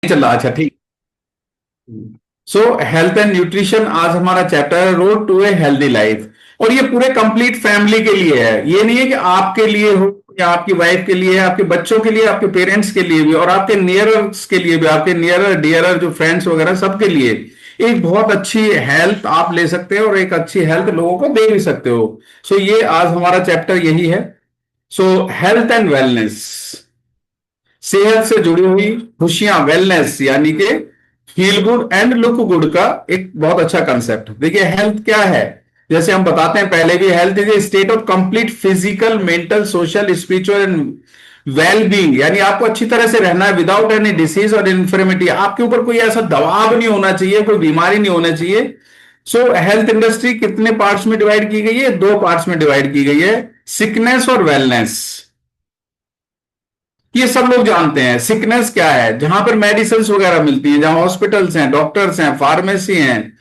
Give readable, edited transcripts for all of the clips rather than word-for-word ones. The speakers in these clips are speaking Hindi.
चल रहा, अच्छा ठीक। सो हेल्थ एंड न्यूट्रिशन आज हमारा चैप्टर है, road to a healthy life. और ये पूरे कंप्लीट फैमिली के लिए है, ये नहीं है कि आपके लिए हो या आपकी वाइफ के लिए, आपके बच्चों के लिए, आपके पेरेंट्स के लिए भी, और आपके नियरर्स के लिए भी, आपके नियरर डियरर जो फ्रेंड्स वगैरह सबके लिए एक बहुत अच्छी हेल्थ आप ले सकते हो और एक अच्छी हेल्थ लोगों को दे भी सकते हो। सो ये आज हमारा चैप्टर यही है। सो हेल्थ एंड वेलनेस, सेहत से जुड़ी हुई खुशियां, वेलनेस यानी कि feel good and look good का एक बहुत अच्छा कंसेप्ट। देखिए हेल्थ क्या है, जैसे हम बताते हैं पहले भी, health is a state of complete physical, mental, social, spiritual and well being. यानी आपको अच्छी तरह से रहना है विदाउट एनी डिसीज और इन्फर्मिटी। आपके ऊपर कोई ऐसा दबाव नहीं होना चाहिए, कोई बीमारी नहीं होना चाहिए। सो हेल्थ इंडस्ट्री कितने पार्ट्स में डिवाइड की गई है? दो पार्ट्स में डिवाइड की गई है, सिकनेस और वेलनेस। ये सब लोग जानते हैं। सिकनेस क्या है? जहां पर मेडिसिन वगैरह मिलती हैं, जहां हॉस्पिटल्स हैं, डॉक्टर्स हैं, फार्मेसी हैं।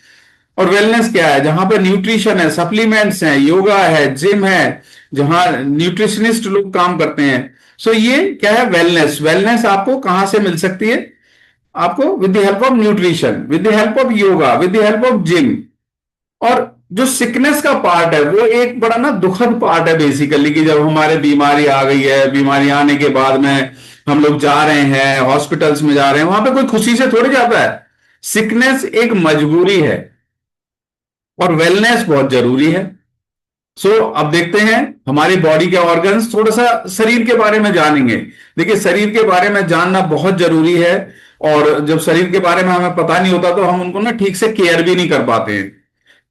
और वेलनेस क्या है? जहां पर न्यूट्रिशन है, सप्लीमेंट्स हैं, योगा है, जिम है, जहां न्यूट्रिशनिस्ट लोग काम करते हैं। सो ये क्या है? वेलनेस। वेलनेस आपको कहां से मिल सकती है? आपको with the help of nutrition, with the help of yoga, with the help of gym. और जो सिकनेस का पार्ट है वो एक बड़ा ना दुखद पार्ट है बेसिकली, कि जब हमारे बीमारी आ गई है, बीमारी आने के बाद में हम लोग जा रहे हैं हॉस्पिटल्स में, जा रहे हैं, वहां पे कोई खुशी से थोड़ी जाता है। सिकनेस एक मजबूरी है और वेलनेस बहुत जरूरी है। सो अब देखते हैं हमारी बॉडी के ऑर्गन्स, थोड़ा सा शरीर के बारे में जानेंगे। देखिए शरीर के बारे में जानना बहुत जरूरी है। और जब शरीर के बारे में हमें पता नहीं होता तो हम उनको ना ठीक से केयर भी नहीं कर पाते हैं।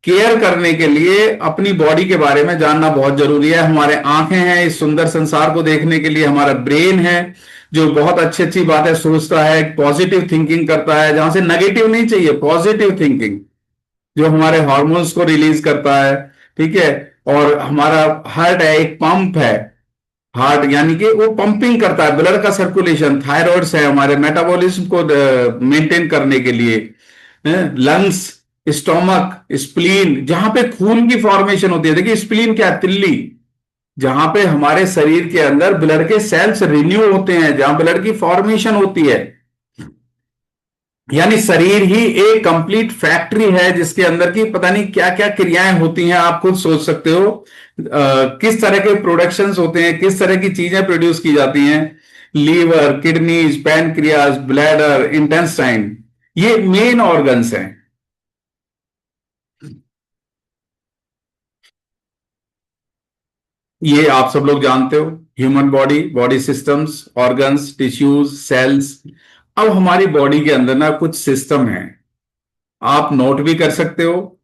केयर करने के लिए अपनी बॉडी के बारे में जानना बहुत जरूरी है। हमारे आंखें हैं इस सुंदर संसार को देखने के लिए, हमारा ब्रेन है जो बहुत अच्छी अच्छी बातें सोचता है, पॉजिटिव थिंकिंग करता है, जहां से नेगेटिव नहीं चाहिए, पॉजिटिव थिंकिंग, जो हमारे हार्मोन्स को रिलीज करता है। ठीक है। और हमारा हार्ट है, एक पंप है। हार्ट यानी कि वो पंपिंग करता है, ब्लड का सर्कुलेशन। थायराइड्स है हमारे मेटाबॉलिज्म को मेंटेन करने के लिए। लंग्स, स्टोमक, स्प्लीन, जहां पे खून की फॉर्मेशन होती है। देखिए स्प्लीन क्या है? तिल्ली, जहां पे हमारे शरीर के अंदर ब्लड के सेल्स रिन्यू होते हैं, जहां ब्लड की फॉर्मेशन होती है। यानी शरीर ही एक कंप्लीट फैक्ट्री है जिसके अंदर की पता नहीं क्या क्या क्रियाएं होती हैं। आप खुद सोच सकते हो किस तरह के प्रोडक्शंस होते हैं, किस तरह की चीजें प्रोड्यूस की जाती हैं। Liver, kidneys, pancreas, bladder, intestine, ये मेन ऑर्गन्स हैं। ये आप सब लोग जानते हो, human body, body systems, organs, tissues, cells. अब हमारी बॉडी के अंदर ना कुछ सिस्टम है, आप नोट भी कर सकते हो।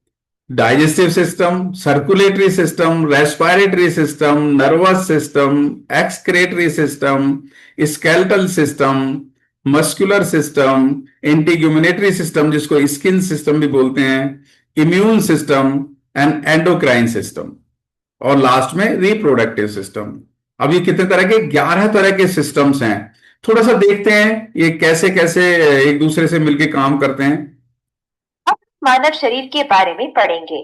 Digestive system, circulatory system, respiratory system, nervous system, excretory system, skeletal system, muscular system, integumentary system जिसको स्किन सिस्टम भी बोलते हैं, immune system and endocrine system, और लास्ट में रिप्रोडक्टिव सिस्टम। अब ये कितने तरह के? 11 तरह के सिस्टम्स हैं। थोड़ा सा देखते हैं ये कैसे कैसे एक दूसरे से मिलकर काम करते हैं। अब मानव शरीर के बारे में पढ़ेंगे।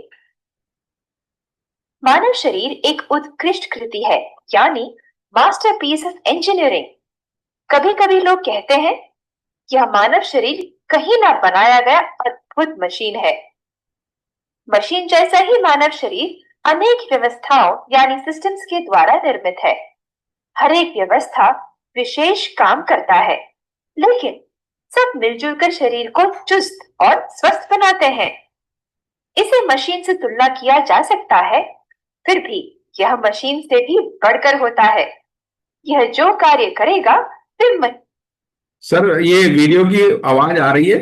मानव शरीर एक उत्कृष्ट कृति है, यानी मास्टरपीस ऑफ इंजीनियरिंग। कभी कभी लोग कहते हैं यह मानव शरीर कहीं ना बनाया गया अद्भुत मशीन है। मशीन जैसा ही मानव शरीर अनेक व्यवस्थाओं यानी सिस्टम्स के द्वारा निर्मित है। हर एक व्यवस्था विशेष काम करता है, लेकिन सब मिलजुल कर शरीर को चुस्त और स्वस्थ बनाते हैं। इसे मशीन से तुलना किया जा सकता है, फिर भी यह मशीन से भी बढ़कर होता है। यह जो कार्य करेगा वह सर ये वीडियो की आवाज आ रही है?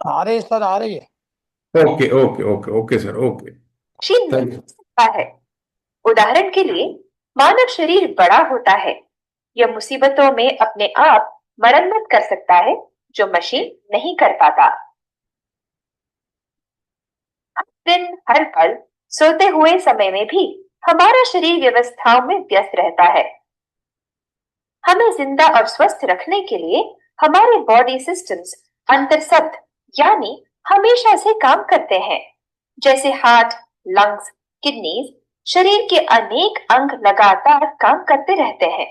आ रही है सर, आ रही है। Okay okay okay okay sir, okay. Machine thank बना यू। सकता है। उदाहरण के लिए मानव शरीर बड़ा होता है। यह मुसीबतों में अपने आप मरम्मत कर सकता है, जो मशीन नहीं कर पाता। हर दिन, हर पल, सोते हुए समय में भी हमारा शरीर व्यवस्थाओं में व्यस्त रहता है। हमें जिंदा और स्वस्थ रखने के लिए हमारे बॉडी सिस्टम्स अंतर्सत्त यानी हमेशा से काम करते हैं। जैसे हार्ट, लंग्स, किडनीज, शरीर के अनेक अंग लगातार काम करते रहते हैं।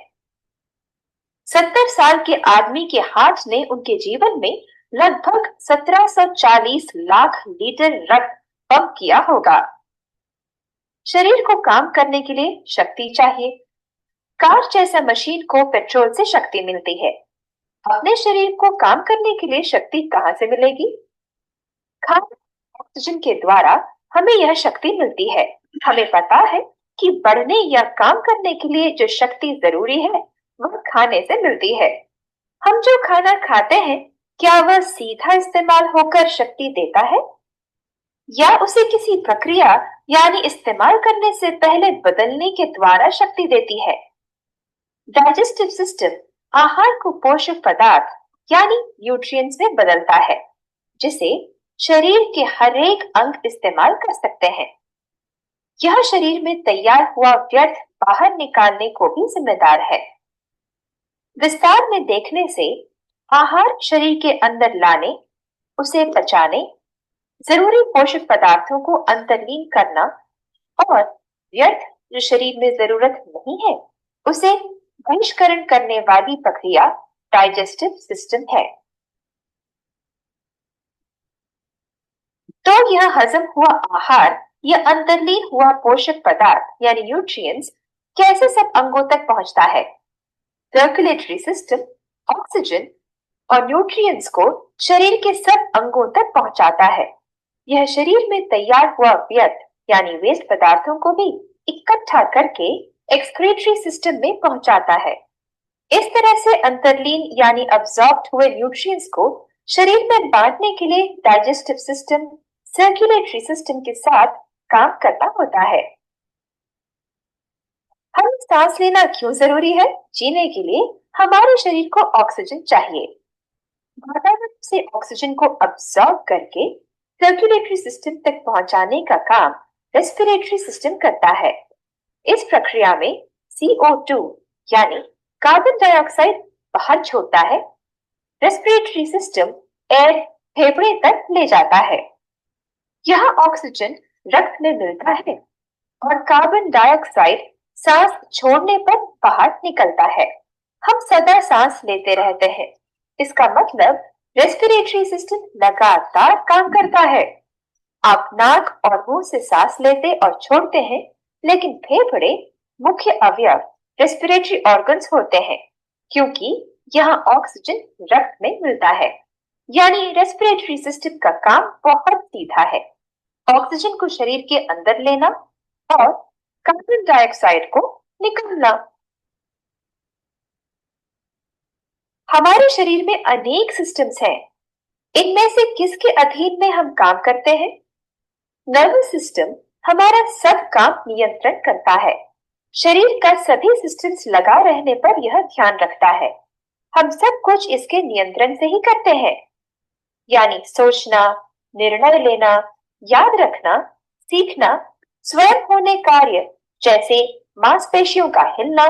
70 साल के आदमी के हार्ट ने उनके जीवन में लगभग 1740 लाख लीटर रक्त पंप किया होगा। शरीर को काम करने के लिए शक्ति चाहिए। कार जैसा मशीन को पेट्रोल से शक्ति मिलती है। अपने शरीर को काम करने के लिए शक्ति कहाँ से मिलेगी? खाद्य ऑक्सीजन के द्वारा हमें यह शक्ति मिलती है। हमें पता है कि बढ़ने या काम करने के लिए जो शक्ति जरूरी है वह खाने से मिलती है। हम जो खाना खाते हैं क्या वह सीधा इस्तेमाल होकर शक्ति देता है या उसे किसी प्रक्रिया यानी इस्तेमाल करने से पहले बदलने के द्वारा शक्ति देती है? डाइजेस्टिव सिस्टम आहार को पोषक पदार्थ यानी न्यूट्रिएंट्स में बदलता है, जिसे शरीर के हर एक अंग इस्तेमाल कर सकते हैं। यह शरीर में तैयार हुआ व्यर्थ बाहर निकालने को भी जिम्मेदार है। विस्तार में देखने से आहार शरीर के अंदर लाने, उसे पचाने, जरूरी पोषक पदार्थों को अंतर्लीन करना और व्यर्थ जो शरीर में जरूरत नहीं है उसे बहिष्करण करने वाली प्रक्रिया डाइजेस्टिव सिस्टम है। तो यह हजम हुआ आहार या अंतर्लीन हुआ पोषक पदार्थ यानी न्यूट्रिएंट्स कैसे सब अंगों तक पहुंचता है? सर्कुलेटरी सिस्टम ऑक्सीजन और न्यूट्रिएंट्स को शरीर के सब अंगों तक पहुंचाता है। यह शरीर में तैयार हुआ व्यर्थ यानी वेस्ट पदार्थों को भी इकट्ठा करके एक्सक्रीटरी सिस्टम में पहुंचाता है। इस तरह से अंतर्लीन यानी अब्सॉर्ब्ड हुए न्यूट्रिएंट्स को शरीर में बांटने के लिए डाइजेस्टिव सिस्टम सर्कुलेटरी सिस्टम के साथ काम करना होता है। हमें सांस लेना क्यों जरूरी है? जीने के लिए हमारे शरीर को ऑक्सीजन चाहिए। वातावरण से ऑक्सीजन को अब्सॉर्ब करके सर्कुलेटरी सिस्टम तक पहुंचाने का काम रेस्पिरेटरी सिस्टम करता है। इस प्रक्रिया में CO2 यानी कार्बन डाइऑक्साइड बाहर छोड़ता है। रेस्पिरेटरी सिस्टम एयर फेफड़े तक ले जाता है। यह ऑक्सीजन रक्त में मिलता है और कार्बन डाइऑक्साइड सांस छोड़ने पर बाहर निकलता है। हम सदा सांस लेते रहते हैं। इसका मतलब रेस्पिरेटरी सिस्टम लगातार काम करता है। आप नाक और मुंह से सांस लेते और छोड़ते हैं, लेकिन फेफड़े मुख्य अवयव रेस्पिरेटरी ऑर्गन्स होते हैं क्योंकि यहाँ ऑक्सीजन रक्त में मिलता है। यानी रेस्पिरेटरी सिस्टम का काम बहुत सीधा है। ऑक्सीजन को शरीर के अंदर लेना और कार्बन डाइऑक्साइड को निकालना। हमारे शरीर में अनेक सिस्टम्स हैं। इनमें से किसके अधीन में हम काम करते हैं? नर्वस सिस्टम हमारा सब काम नियंत्रण करता है। शरीर का सभी सिस्टम्स लगा रहने पर यह ध्यान रखता है। हम सब कुछ इसके नियंत्रण से ही करते हैं, यानी सोचना, निर्णय लेना, याद रखना, सीखना, स्वयं होने कार्य जैसे मांसपेशियों का हिलना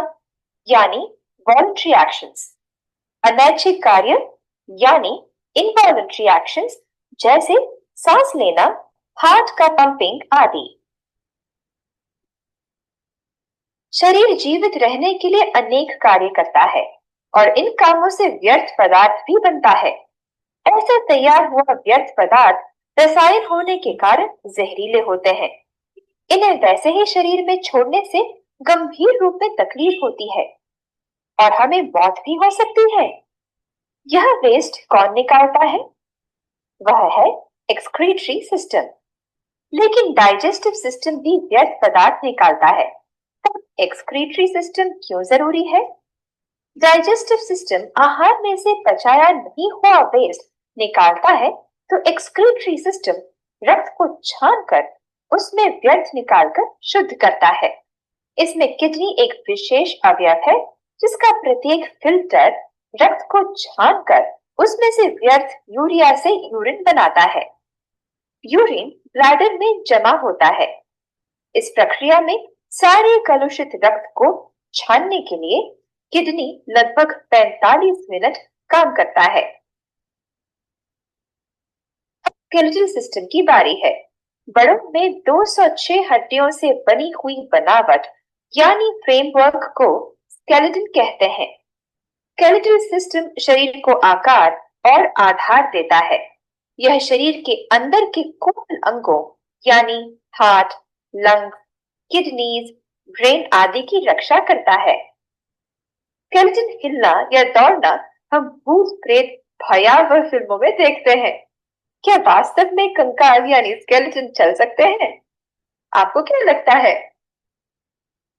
यानी वॉलंटरी एक्शंस, अनैच्छिक कार्य यानी इनवॉलंटरी एक्शंस जैसे सांस लेना, हार्ट का पंपिंग आदि। शरीर जीवित रहने के लिए अनेक कार्य करता है और इन कामों से व्यर्थ पदार्थ भी बनता है। ऐसा तैयार हुआ व्यर्थ पदार्थ रसायन होने के कारण जहरीले होते हैं। इन्हें वैसे ही शरीर में छोड़ने से गंभीर रूप में तकलीफ होती है और हमें मौत भी हो सकती है। यह वेस्ट कौन निकालता है? वह है एक्सक्रीटरी सिस्टम। लेकिन डाइजेस्टिव सिस्टम भी व्यर्थ पदार्थ निकालता है। तब एक्सक्रीटरी सिस्टम क्यों जरूरी है? डाइजेस्टिव सिस्टम आहार में से पचाया नहीं हुआ वेस्ट निकालता है, तो एक्सक्रीटरी सिस्टम रक्त को छानकर उसमें व्यर्थ निकालकर शुद्ध करता है। इसमें किडनी एक विशेष अवयव है जिसका प्रत्येक फिल्टर रक्त को छानकर उसमें से व्यर्थ यूरिया से यूरिन बनाता है। यूरिन ब्लैडर में जमा होता है। इस प्रक्रिया में सारे कलुषित रक्त को छानने के लिए किडनी लगभग 45 मिनट काम करता है। स्केलेटल सिस्टम की बारी है। बड़ों में 206 हड्डियों से बनी हुई बनावट यानी फ्रेमवर्क को स्केलेटन कहते हैं। स्केलेटल सिस्टम शरीर को आकार और आधार देता है। यह शरीर के अंदर के कोमल अंगों यानी हार्ट, लंग, किडनीज, ब्रेन आदि की रक्षा करता है। स्केलेटन हिलना या दौड़ना हम भूत प्रेत भयावह फिल्मों में देखते हैं। क्या वास्तव में कंकाल यानी स्केलेटन चल सकते हैं? आपको क्या लगता है?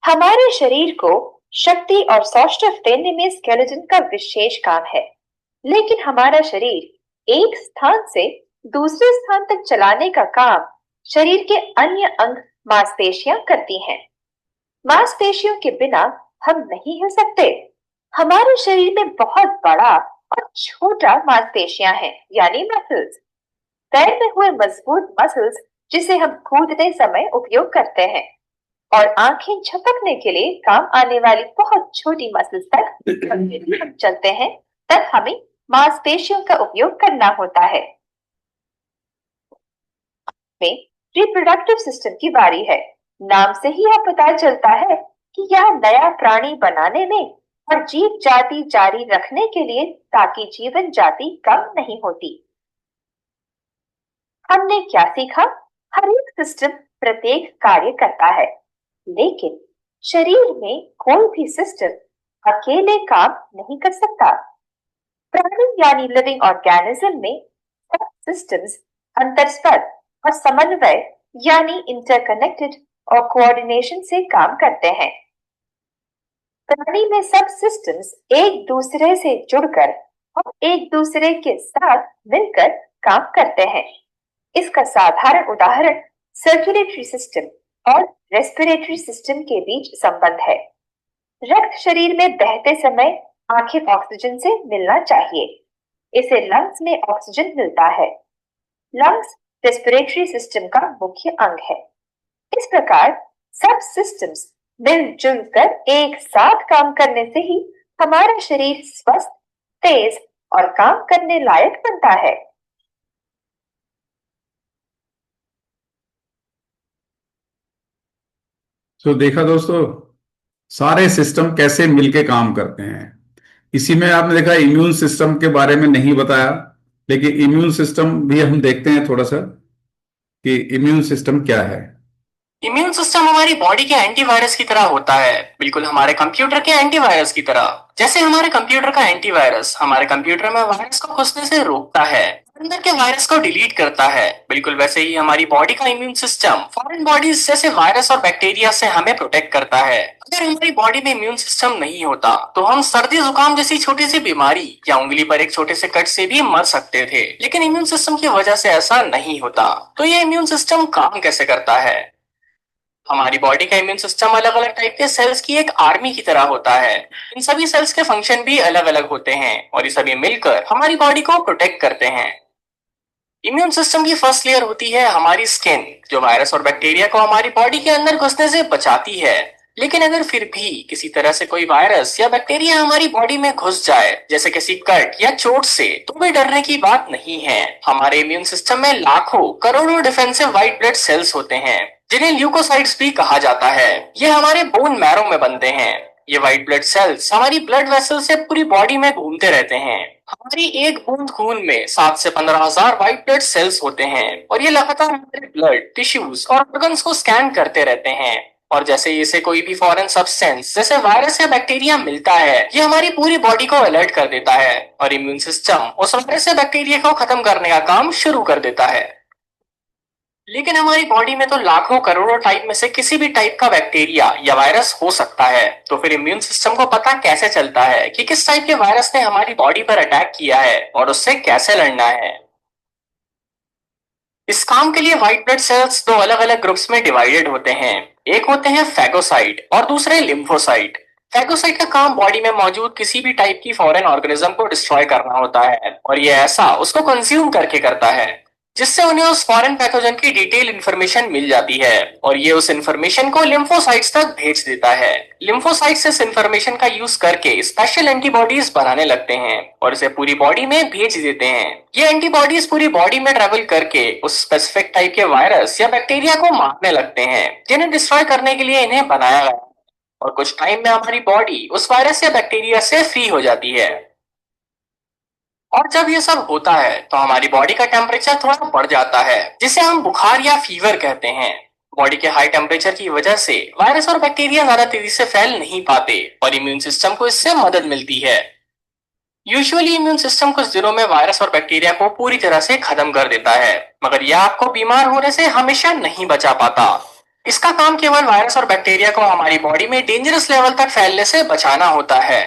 हमारे शरीर को शक्ति और सौष्ठव देने में स्केलेटन का विशेष काम है, लेकिन हमारा शरीर एक स्थान से दूसरे स्थान तक चलाने का काम शरीर के अन्य अंग मांसपेशियां करती हैं। मांसपेशियों के बिना हम नहीं हिल सकते। हमारे शरीर में बहुत बड़ा और छोटा मांसपेशियां हैं यानी मसल्स। पैर में हुए मजबूत मसल्स जिसे हम कूदते समय उपयोग करते हैं, और आंखें झपकने के लिए काम आने वाली बहुत छोटी मसल्स तक जब भी हम चलते हैं तब हमें मांसपेशियों का उपयोग करना होता है। में रिप्रोडक्टिव सिस्टम की बारी है। नाम से ही यह पता चलता है कि यह नया प्राणी बनाने में और जीव जाति जारी रखने के लिए ताकि जीवन जाति कम नहीं होती। हमने क्या सीखा? हर एक सिस्टम प्रत्येक कार्य करता है, लेकिन शरीर में कोई भी सिस्टम अकेले काम नहीं कर सकता। प्राणी यानी लिविंग ऑर्गेनिज्म में सब सिस्टम्स अंतरस्पर और समन्वय यानी इंटरकनेक्टेड और कोऑर्डिनेशन से काम करते हैं। प्राणी में सब सिस्टम्स एक दूसरे से जुड़कर और एक दूसरे के साथ मिलकर काम करते हैं। इसका साधारण उदाहरण सर्कुलेटरी सिस्टम और रेस्पिरेटरी सिस्टम के बीच संबंध है। रक्त शरीर में बहते समय आखिर ऑक्सीजन से मिलना चाहिए। इसे लंग्स में ऑक्सीजन मिलता है। लंग्स रेस्पिरेटरी सिस्टम का मुख्य अंग है। इस प्रकार सब सिस्टम्स मिलजुल कर एक साथ काम करने से ही हमारा शरीर स्वस्थ, तेज और काम करने लायक बनता है। तो देखा दोस्तों, सारे सिस्टम कैसे मिलके काम करते हैं। इसी में आपने देखा इम्यून सिस्टम के बारे में नहीं बताया, लेकिन इम्यून सिस्टम भी हम देखते हैं थोड़ा सा कि इम्यून सिस्टम क्या है। इम्यून सिस्टम हमारी बॉडी के एंटीवायरस की तरह होता है, बिल्कुल हमारे कंप्यूटर के एंटीवायरस की तरह। जैसे हमारे कंप्यूटर का एंटीवायरस हमारे कंप्यूटर में वायरस को घुसने से रोकता है, अंदर के वायरस को डिलीट करता है, बिल्कुल वैसे ही हमारी बॉडी का इम्यून सिस्टम फॉरेन बॉडीज जैसे वायरस और बैक्टीरिया से हमें प्रोटेक्ट करता है। अगर हमारी बॉडी में इम्यून सिस्टम नहीं होता तो हम सर्दी जुकाम जैसी छोटी सी बीमारी या उंगली पर एक छोटे से कट से भी मर सकते थे, लेकिन इम्यून सिस्टम की वजह से ऐसा नहीं होता। तो ये इम्यून सिस्टम काम कैसे करता है? हमारी बॉडी का इम्यून सिस्टम अलग अलग टाइप के सेल्स की एक आर्मी की तरह होता है। इन सभी सेल्स के फंक्शन भी अलग अलग होते हैं और ये सभी मिलकर हमारी बॉडी को प्रोटेक्ट करते हैं। इम्यून सिस्टम की फर्स्ट लेयर होती है हमारी स्किन, जो वायरस और बैक्टीरिया को हमारी बॉडी के अंदर घुसने से बचाती है। लेकिन अगर फिर भी किसी तरह से कोई वायरस या बैक्टीरिया हमारी बॉडी में घुस जाए, जैसे किसी कट या चोट से, तो भी डरने की बात नहीं है। हमारे इम्यून सिस्टम में लाखों करोड़ों डिफेंसिव व्हाइट ब्लड सेल्स होते हैं, जिन्हें ल्यूकोसाइट्स भी कहा जाता है। ये हमारे बोन मैरो में बनते हैं। ये व्हाइट ब्लड सेल्स हमारी ब्लड वेसल से पूरी बॉडी में घूमते रहते हैं। हमारी एक बूंद खून में 7 से 15,000 व्हाइट ब्लड सेल्स होते हैं और ये लगातार हमारे ब्लड, टिश्यूज और ऑर्गन्स को स्कैन करते रहते हैं। और जैसे इसे कोई भी फॉरेन सब्सटेंस जैसे वायरस या बैक्टीरिया मिलता है, ये हमारी पूरी बॉडी को अलर्ट कर देता है और इम्यून सिस्टम उस वायरस या बैक्टीरिया को खत्म करने का काम शुरू कर देता है। लेकिन हमारी बॉडी में तो लाखों करोड़ों टाइप में से किसी भी टाइप का बैक्टीरिया या वायरस हो सकता है। तो फिर इम्यून सिस्टम को पता कैसे चलता है कि किस टाइप के वायरस ने हमारी बॉडी पर अटैक किया है और उससे कैसे लड़ना है? इस काम के लिए व्हाइट ब्लड सेल्स दो अलग अलग ग्रुप्स में डिवाइडेड होते हैं। एक होते हैं फैगोसाइट और दूसरे लिम्फोसाइट। फैगोसाइट का काम बॉडी में मौजूद किसी भी टाइप की फॉरेन ऑर्गेनिज्म को डिस्ट्रॉय करना होता है, और ये ऐसा उसको कंज्यूम करके करता है जिससे उन्हें उस फॉरेन पैथोजन की डिटेल इंफॉर्मेशन मिल जाती है और ये उस इंफॉर्मेशन को लिम्फोसाइट्स तक भेज देता है। लिम्फोसाइट्स इस इंफॉर्मेशन का यूज करके स्पेशल एंटीबॉडीज बनाने लगते हैं और इसे पूरी बॉडी में भेज देते हैं। ये एंटीबॉडीज पूरी बॉडी में ट्रेवल करके उस स्पेसिफिक टाइप के वायरस या बैक्टीरिया को मारने लगते हैं, जिन्हें डिस्ट्रॉय करने के लिए इन्हें बनाया गया। और कुछ टाइम में हमारी बॉडी उस वायरस या बैक्टीरिया से फ्री हो जाती है। और जब ये सब होता है तो हमारी बॉडी का टेम्परेचर थोड़ा बढ़ जाता है, जिसे हम बुखार या फीवर कहते हैं। बॉडी के हाई टेम्परेचर की वजह से वायरस और बैक्टीरिया ज्यादा तेजी से फैल नहीं पाते और इम्यून सिस्टम को इससे मदद मिलती है। यूजुअली इम्यून सिस्टम कुछ दिनों में वायरस और बैक्टीरिया को पूरी तरह से खत्म कर देता है, मगर यह आपको बीमार होने से हमेशा नहीं बचा पाता। इसका काम केवल वायरस और बैक्टीरिया को हमारी बॉडी में डेंजरस लेवल तक फैलने से बचाना होता है।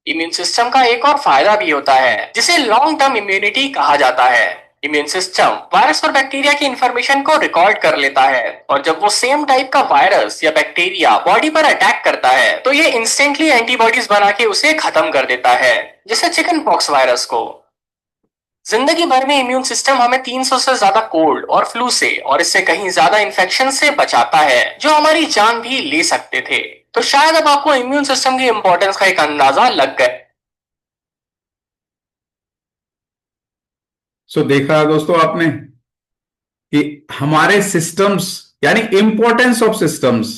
इम्यून सिस्टम का एक और फायदा भी होता है, जिसे लॉन्ग टर्म इम्यूनिटी कहा जाता है। इम्यून सिस्टम वायरस और बैक्टीरिया की इंफॉर्मेशन को रिकॉर्ड कर लेता है, और जब वो सेम टाइप का वायरस या बैक्टीरिया बॉडी पर अटैक करता है तो ये इंस्टेंटली एंटीबॉडीज बना के उसे खत्म कर देता है, जैसे चिकन पॉक्स वायरस को। जिंदगी भर में इम्यून सिस्टम हमें 300 से ज्यादा कोल्ड और फ्लू से और इससे कहीं ज्यादा इन्फेक्शन से बचाता है, जो हमारी जान भी ले सकते थे। तो शायद अब आपको इम्यून सिस्टम की इंपॉर्टेंस का एक अंदाजा लग गया। सो देखा दोस्तों आपने कि हमारे सिस्टम्स यानी इंपॉर्टेंस ऑफ सिस्टम्स,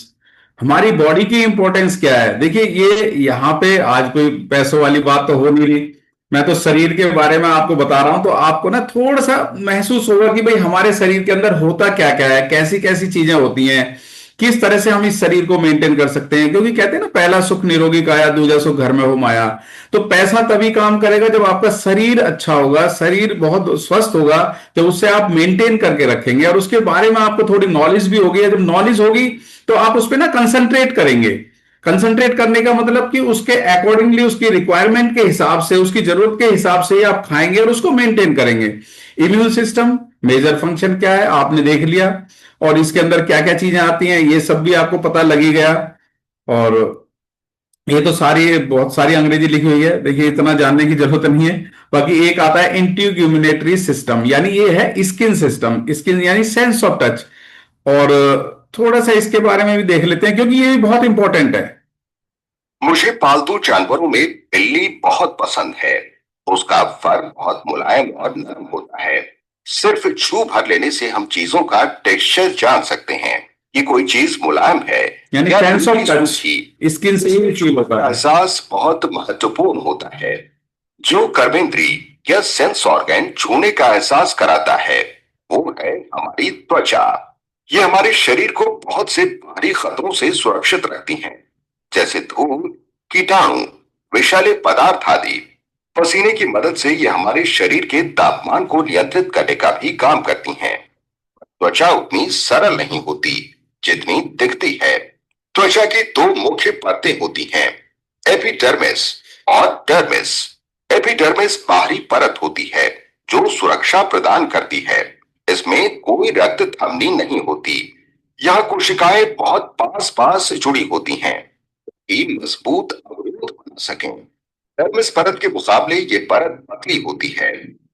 हमारी बॉडी की इंपॉर्टेंस क्या है। देखिए ये यहाँ पे आज कोई पैसों वाली बात तो हो नहीं रही, मैं तो शरीर के बारे में आपको बता रहा हूं, तो आपको ना थोड़ा सा महसूस होगा कि भाई हमारे शरीर के अंदर होता क्या क्या है, कैसी कैसी चीजें होती हैं, किस तरह से हम इस शरीर को मेंटेन कर सकते हैं। क्योंकि कहते हैं ना, पहला सुख निरोगी काया, दूजा सुख घर में हो माया। तो पैसा तभी काम करेगा जब आपका शरीर अच्छा होगा, शरीर बहुत स्वस्थ होगा, जब उससे आप मेंटेन करके रखेंगे और उसके बारे में आपको थोड़ी नॉलेज भी होगी। जब नॉलेज होगी तो आप उस पर ना कंसंट्रेट करेंगे। कंसंट्रेट करने का मतलब कि उसके अकॉर्डिंगली, उसकी रिक्वायरमेंट के हिसाब से, उसकी जरूरत के हिसाब से ही आप खाएंगे और उसको मेंटेन करेंगे। इम्यून सिस्टम मेजर फंक्शन क्या है आपने देख लिया, और इसके अंदर क्या क्या चीजें आती हैं ये सब भी आपको पता लगी गया। और ये तो सारी बहुत सारी अंग्रेजी लिखी हुई है, देखिए इतना जानने की जरूरत नहीं है। बाकी एक आता है इंट्यूग्यूमिनेटरी सिस्टम, यानी ये है स्किन सिस्टम, स्किन यानी सेंस ऑफ टच। और थोड़ा सा इसके बारे में भी देख लेते हैं क्योंकि ये भी बहुत इंपॉर्टेंट है। मुझे पालतू जानवरों में बिल्ली बहुत पसंद है। उसका फर बहुत मुलायम और नरम होता है। सिर्फ छू भर लेने से हम चीजों का टेक्सचर जान सकते हैं कि कोई चीज मुलायम है यानी या सेंस ऑफ ढीली टच, सूखी। स्किन से ही फील होता है। एहसास बहुत महत्वपूर्ण होता है। जो कर्मेंद्रीय या सेंस ऑर्गन छूने का एहसास कराता है वो है हमारी त्वचा। ये हमारे शरीर को बहुत से भारी खतरों से सुरक्षित रखती हैं, जैसे धूल, कीटाणु, विषैले पदार्थ आदि। पसीने की मदद से ये हमारे शरीर के तापमान को नियंत्रित करने का भी काम करती हैं। त्वचा उतनी सरल नहीं होती जितनी दिखती है। त्वचा की दो मुख्य परतें होती हैं, एपिडर्मिस और डर्मिस। एपिडर्मिस बाहरी परत होती है जो सुरक्षा प्रदान करती है। इसमें कोई रक्त धमनी नहीं होती। यहाँ कोशिकाएं बहुत पास पास जुड़ी होती हैं कि मजबूत अवरोध बना सकें। डर्मिस परत के मुकाबले ये परत पतली होती है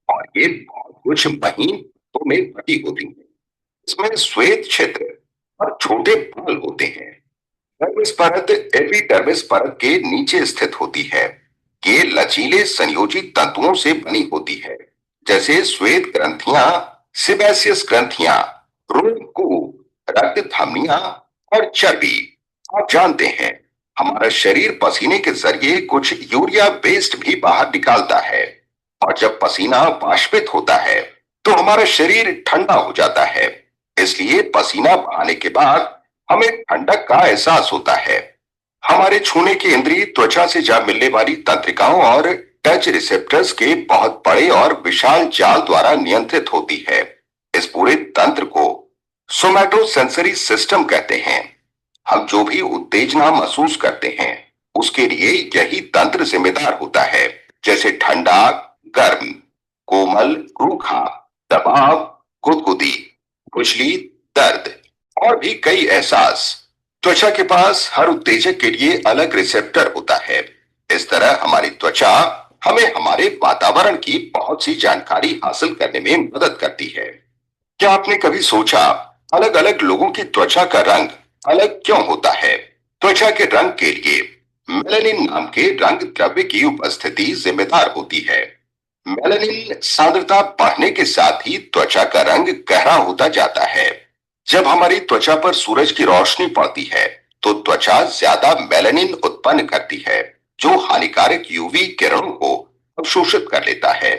और ये बहुत कुछ महीन परतों में बटी होती है। इसमें श्वेत क्षेत्र और छोटे बाल होते हैं। डर्मिस परत एपिडर्मिस परत के नीचे स्थित होती है। ये लचीले संयोजित तंतुओं से बनी होती है, जैसे श्वेत ग्रंथियां, सेबेसियस ग्रंथियां, रोमकूप, रक्त धमनियां और चर्बी। आप जानते हैं हमारा शरीर पसीने के जरिए कुछ यूरिया वेस्ट भी बाहर निकालता है, और जब पसीना वाष्पित होता है तो हमारा शरीर ठंडा हो जाता है। इसलिए पसीना बहाने के बाद हमें ठंडक का एहसास होता है। हमारे छूने की इंद्रिय त्वचा से जा मिलने वाली तंत्रिकाओं और टच रिसेप्टर्स के बहुत बड़े और विशाल जाल द्वारा नियंत्रित होती है। इस पूरे तंत्र को सोमैटोसेंसरी सिस्टम कहते हैं। हम जो भी उत्तेजना महसूस करते हैं उसके लिए यही तंत्र जिम्मेदार होता है, जैसे ठंडा, गर्म, कोमल, रूखा, दबाव, गुदगुदी, खुजली, दर्द और भी कई एहसास। त्वचा के पास हर उत्तेजक के लिए अलग रिसेप्टर होता है। इस तरह हमारी त्वचा हमें हमारे वातावरण की बहुत सी जानकारी हासिल करने में मदद करती है। क्या आपने कभी सोचा अलग अलग लोगों की त्वचा का रंग अलग क्यों होता है? त्वचा के रंग के लिए मेलानिन नाम के रंग द्रव्य की उपस्थिति जिम्मेदार होती है। मेलानिन सांद्रता बढ़ने के साथ ही त्वचा का रंग गहरा होता जाता है। जब हमारी त्वचा पर सूरज की रोशनी पड़ती है तो त्वचा ज्यादा मेलानिन उत्पन्न करती है, जो हानिकारक यूवी किरणों को अवशोषित कर लेता है,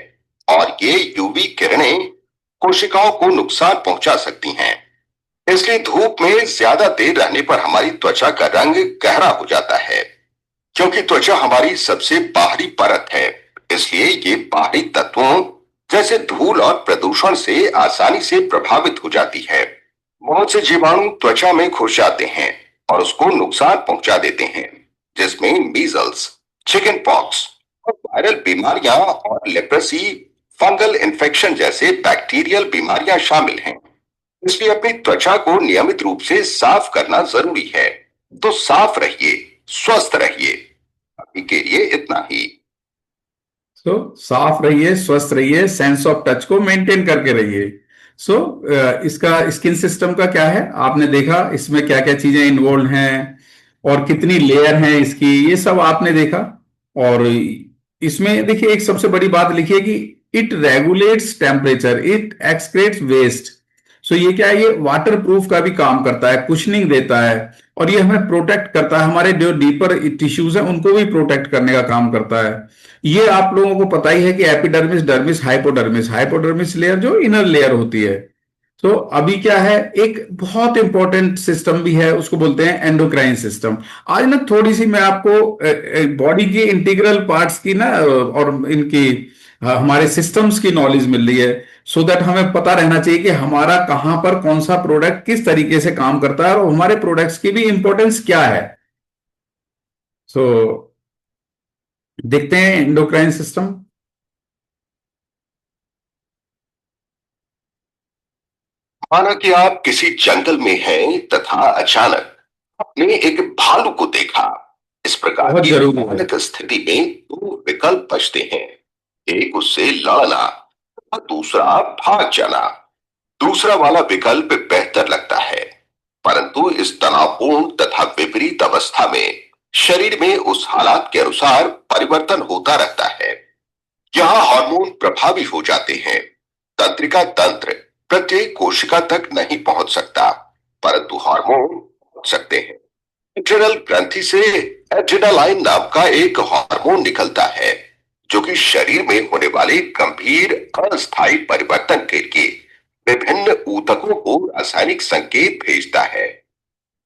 और ये यूवी किरणें कोशिकाओं को नुकसान पहुंचा सकती हैं। इसलिए धूप में ज्यादा देर रहने पर हमारी त्वचा का रंग गहरा हो जाता है। क्योंकि त्वचा हमारी सबसे बाहरी परत है, इसलिए ये बाहरी तत्वों जैसे धूल और प्रदूषण से आसानी से प्रभावित हो जाती है। बहुत से जीवाणु त्वचा में घुस जाते हैं और उसको नुकसान पहुंचा देते हैं, जिसमें मीजल्स, चिकन पॉक्स और वायरल बीमारियां और लेप्रेसी, फंगल इन्फेक्शन जैसे बैक्टीरियल बीमारियां शामिल हैं। इसलिए अपनी त्वचा को नियमित रूप से साफ करना जरूरी है। तो साफ रहिए, स्वस्थ रहिए। अभी के लिए इतना ही। साफ रहिए, स्वस्थ रहिए, सेंस ऑफ टच को मेंटेन करके रहिए। इसका स्किन सिस्टम का क्या है, आपने देखा इसमें क्या क्या चीजें इन्वॉल्व हैं और कितनी लेयर हैं इसकी, ये सब आपने देखा। और इसमें देखिए एक सबसे बड़ी बात लिखी है कि it regulates temperature, it excretes waste. ये क्या है, ये वाटर प्रूफ का भी काम करता है, कुशनिंग देता है, और ये हमें प्रोटेक्ट करता है, हमारे जो डीपर टिश्यूज हैं उनको भी प्रोटेक्ट करने का काम करता है। ये आप लोगों को पता ही है कि epidermis, dermis, hypodermis, hypodermis layer जो इनर लेयर होती है। अभी क्या है, एक बहुत इंपॉर्टेंट सिस्टम भी है, उसको बोलते हैं एंडोक्राइन सिस्टम। आज ना थोड़ी सी मैं आपको बॉडी की इंटीग्रल पार्ट्स की ना और इनकी हमारे सिस्टम्स की नॉलेज मिल रही है, सो दैट हमें पता रहना चाहिए कि हमारा कहां पर कौन सा प्रोडक्ट किस तरीके से काम करता है और हमारे प्रोडक्ट्स की भी इंपॉर्टेंस क्या है। सो देखते हैं एंडोक्राइन सिस्टम। माना कि आप किसी जंगल में हैं तथा अचानक आपने एक भालू को देखा। इस प्रकार बहुत की जरूरी है। भयानक स्थिति में दो विकल्प बचते हैं, एक उससे लड़ना और दूसरा भाग जाना। दूसरा वाला विकल्प बेहतर लगता है, परंतु इस तनावपूर्ण तथा विपरीत अवस्था में शरीर में उस हालात के अनुसार परिवर्तन होता रहता है। यहाँ हार्मोन प्रभावी हो जाते हैं। तंत्रिका तंत्र प्रत्येक कोशिका तक नहीं पहुंच सकता, परंतु हार्मोन पहुंच सकते हैं। एड्रिनल ग्रंथि से एड्रिनालाइन नाम का एक हार्मोन निकलता है, जो कि शरीर में होने वाले गंभीर अस्थायी परिवर्तन के लिए विभिन्न ऊतकों को रासायनिक संकेत भेजता है।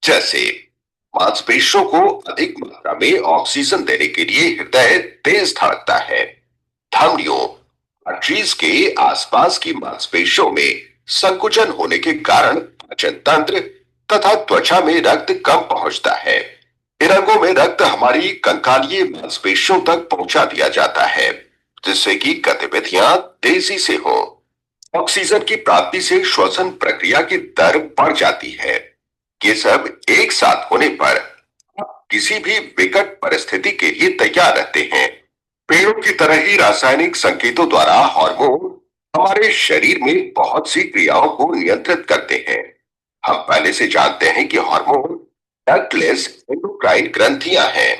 जैसे मांसपेशियों को अधिक मात्रा में ऑक्सीजन देने के लिए हृदय तेज धड़कता है। धमनियों, आर्टरीज के आसपास की मांसपेशियों में संकुचन होने के कारण पाचन तंत्र तथा त्वचा में रक्त कम पहुंचता है। इन अंगों में रक्त हमारी कंकालीय मांसपेशियों तक पहुंचा दिया जाता है, जिससे कि गतिविधियां तेजी से हो। ऑक्सीजन की प्राप्ति से श्वसन प्रक्रिया की दर बढ़ जाती है। ये सब एक साथ होने पर आप किसी भी विकट परिस्थिति के लिए तैयार रहते हैं। पेड़ों की तरह ही रासायनिक संकेतों द्वारा हार्मोन हमारे शरीर में बहुत सी क्रियाओं को नियंत्रित करते हैं। हम पहले से जानते हैं कि हार्मोन डक्टलेस एंडोक्राइन ग्रंथियां हैं।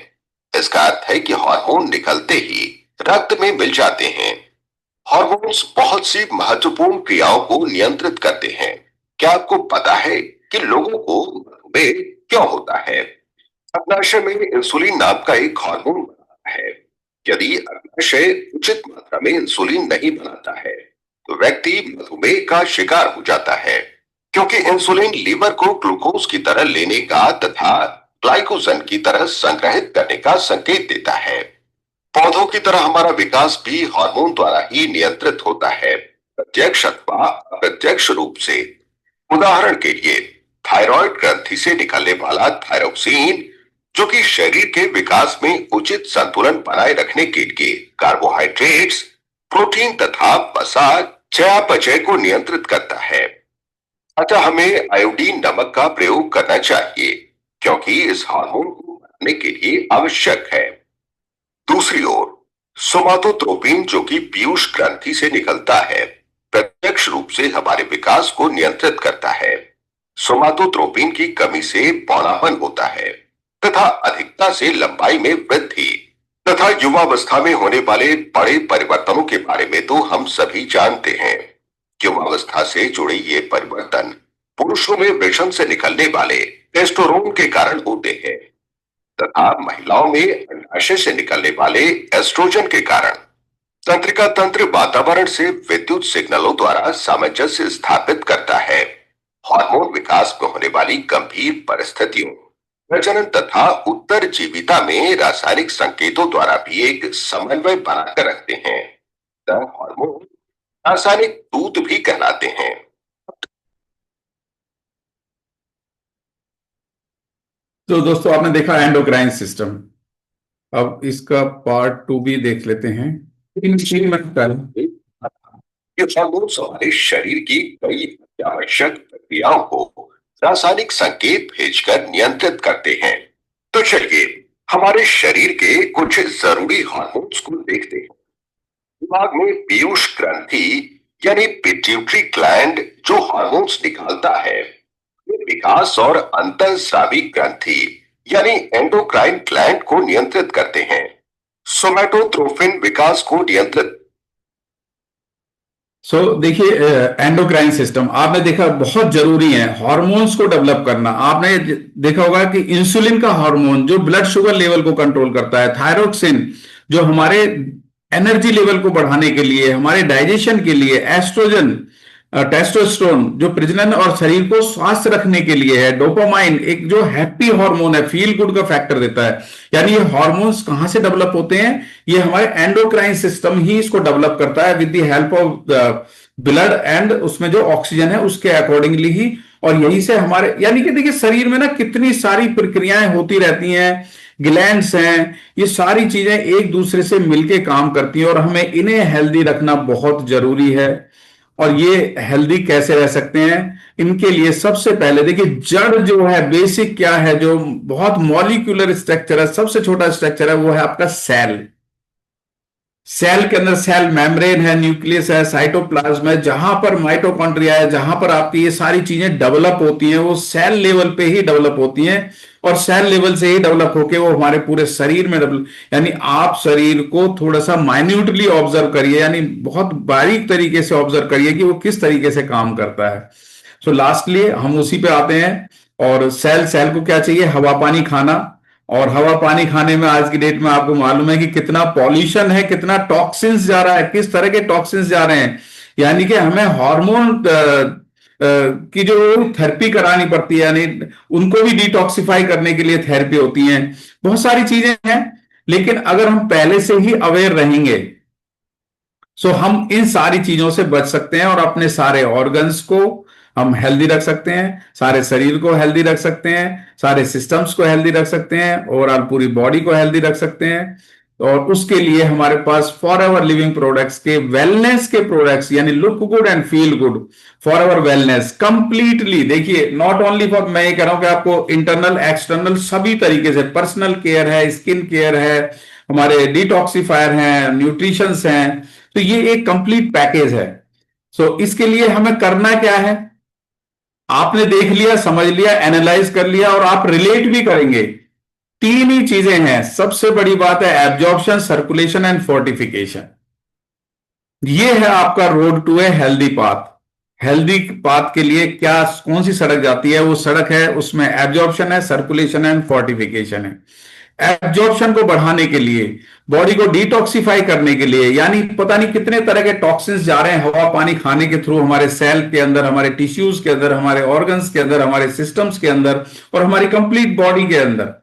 इसका अर्थ है कि हार्मोन निकलते ही रक्त में मिल जाते हैं। हार्मोन्स बहुत सी महत्वपूर्ण क्रियाओं को नियंत्रित करते हैं। क्या आपको पता है कि लोगों को मधुमेह क्यों होता है? अग्नाशय में इंसुलिन नाम का एक हार्मोन बनता है। यदि अग्नाशय उचित मात्रा में इंसुलिन नहीं बनाता है, तो व्यक्ति मधुमेह का शिकार हो जाता है, क्योंकि इंसुलिन लीवर को ग्लूकोज की तरह लेने का तथा ग्लाइकोजन की तरह संग्रहित करने का संकेत देता है। पौधों की तरह हमारा विकास भी हार्मोन द्वारा ही नियंत्रित होता है, प्रत्यक्ष अथवा अप्रत्यक्ष रूप से। उदाहरण के लिए थायराइड ग्रंथि से निकलने वाला थायरोक्सिन, जो कि शरीर के विकास में उचित संतुलन बनाए रखने के लिए कार्बोहाइड्रेट्स, प्रोटीन तथा वसा चयापचय को नियंत्रित करता है। अतः हमें आयोडीन नमक का प्रयोग करना चाहिए, क्योंकि इस हार्मोन को बढ़ाने के लिए आवश्यक है। दूसरी ओर सोमाटोट्रोपिन, जो कि पीयूष ग्रंथि से निकलता है, प्रत्यक्ष रूप से हमारे विकास को नियंत्रित करता है। सोमाटोट्रोपिन की कमी से बौनापन होता है तथा अधिकता से लंबाई में वृद्धि तथा युवावस्था में होने वाले बड़े परिवर्तनों के बारे में तो हम सभी जानते हैं। युवावस्था से जुड़े ये परिवर्तन पुरुषों में वृषण से निकलने वाले टेस्टोस्टेरोन के कारण होते हैं तथा महिलाओं में अंडाशय से निकलने वाले एस्ट्रोजन के कारण। तंत्रिका तंत्र वातावरण से विद्युत सिग्नलों द्वारा सामंजस्य स्थापित करता है। हार्मोन विकास में होने वाली गंभीर परिस्थितियों, प्रजनन तथा उत्तरजीविता में रासायनिक संकेतों द्वारा भी एक समन्वय बनाकर रखते हैं। हार्मोन रासायनिक दूत भी कहलाते हैं। तो दोस्तों आपने देखा एंडोक्राइन सिस्टम। अब इसका पार्ट 2 भी देख लेते हैं। ये हार्मोन्स हमारे शरीर की कई आवश्यक प्रक्रियाओं को रासायनिक संकेत भेजकर नियंत्रित करते हैं। तो चलिए हमारे शरीर के कुछ जरूरी हार्मोन्स को देखते हैं। दिमाग में पीयूष ग्रंथि यानी पिट्यूटरी ग्लैंड जो हार्मोन्स निकालता है, ये विकास और अंतःस्रावी ग्रंथि यानी एंडोक्राइन ग्लैंड को नियंत्रित करते हैं। सोमैटोट्रोफिन विकास को नियंत्रित। देखिए एंडोक्राइन सिस्टम आपने देखा बहुत जरूरी है हार्मोन्स को डेवलप करना। आपने देखा होगा कि इंसुलिन का हार्मोन जो ब्लड शुगर लेवल को कंट्रोल करता है, थायरोक्सिन जो हमारे एनर्जी लेवल को बढ़ाने के लिए, हमारे डाइजेशन के लिए, एस्ट्रोजन टेस्टोस्टेरोन जो प्रजनन और शरीर को स्वस्थ रखने के लिए है, डोपामाइन एक जो हैप्पी हार्मोन है, फील गुड का फैक्टर देता है। यानी ये हार्मोन्स कहां से डेवलप होते हैं? ये हमारे एंडोक्राइन सिस्टम ही इसको डेवलप करता है with the help of blood and उसमें जो ऑक्सीजन है उसके अकॉर्डिंगली ही। और यही से हमारे यानी कि देखिए शरीर में ना कितनी सारी प्रक्रियाएं होती रहती हैं, ग्लैंड्स हैं, ये सारी चीजें एक दूसरे से मिलके काम करती हैं और हमें इन्हें हेल्दी रखना बहुत जरूरी है। और ये हेल्दी कैसे रह सकते हैं? इनके लिए सबसे पहले देखिए जड़ जो है, बेसिक क्या है, जो बहुत मॉलिक्यूलर स्ट्रक्चर है, सबसे छोटा स्ट्रक्चर है, वो है आपका सेल। सेल के अंदर सेल मेम्ब्रेन है, न्यूक्लियस है, साइटोप्लाज्म है, जहां पर माइटोकॉन्ड्रिया है, जहां पर आपकी ये सारी चीजें डेवलप होती हैं वो सेल लेवल पे ही डेवलप होती हैं और सेल लेवल से ही डेवलप होके वो हमारे पूरे शरीर में डेवलप। यानी आप शरीर को थोड़ा सा माइन्यूटली ऑब्जर्व करिए, यानी बहुत बारीक तरीके से ऑब्जर्व करिए कि वो किस तरीके से काम करता है। सो लास्टली हम उसी पे आते हैं। और सेल को क्या चाहिए? हवा पानी खाना। और हवा पानी खाने में आज की डेट में आपको मालूम है कि कितना पॉल्यूशन है, कितना टॉक्सिन्स जा रहा है, किस तरह के टॉक्सिन्स जा रहे हैं। यानी कि हमें हार्मोन की जो थेरेपी करानी पड़ती है, यानी उनको भी डिटॉक्सिफाई करने के लिए थेरेपी होती है, बहुत सारी चीजें हैं। लेकिन अगर हम पहले से ही अवेयर रहेंगे सो हम इन सारी चीजों से बच सकते हैं और अपने सारे ऑर्गन्स को हम हेल्दी रख सकते हैं, सारे शरीर को हेल्दी रख सकते हैं, सारे सिस्टम्स को हेल्दी रख सकते हैं, ओवरऑल पूरी बॉडी को हेल्दी रख सकते हैं। और उसके लिए हमारे पास फॉर एवर लिविंग प्रोडक्ट्स के वेलनेस के प्रोडक्ट्स यानी look good and feel good for ever wellness completely. देखिए नॉट ओनली फॉर, मैं ये कह रहा हूं कि आपको इंटरनल एक्सटर्नल सभी तरीके से पर्सनल केयर है, स्किन केयर है, हमारे डिटॉक्सिफायर हैं, न्यूट्रिशंस हैं, तो ये एक कंप्लीट पैकेज है। सो इसके लिए हमें करना क्या है? आपने देख लिया, समझ लिया, एनालाइज कर लिया और आप रिलेट भी करेंगे। तीन ही चीजें हैं, सबसे बड़ी बात है एब्जॉर्प्शन, सर्कुलेशन एंड फोर्टिफिकेशन। ये है आपका road to a healthy path. Healthy path के लिए क्या कौन सी सड़क जाती है? वो सड़क है उसमें एब्जॉर्प्शन है, सर्कुलेशन एंड फोर्टिफिकेशन है। एब्जॉर्प्शन को बढ़ाने के लिए, बॉडी को डिटॉक्सिफाई करने के लिए, यानी पता नहीं कितने तरह के टॉक्सिन्स जा रहे हैं हवा पानी खाने के थ्रू हमारे सेल के अंदर, हमारे टिश्यूज के अंदर, हमारे ऑर्गन्स के अंदर, हमारे सिस्टम्स के अंदर और हमारी कंप्लीट बॉडी के अंदर।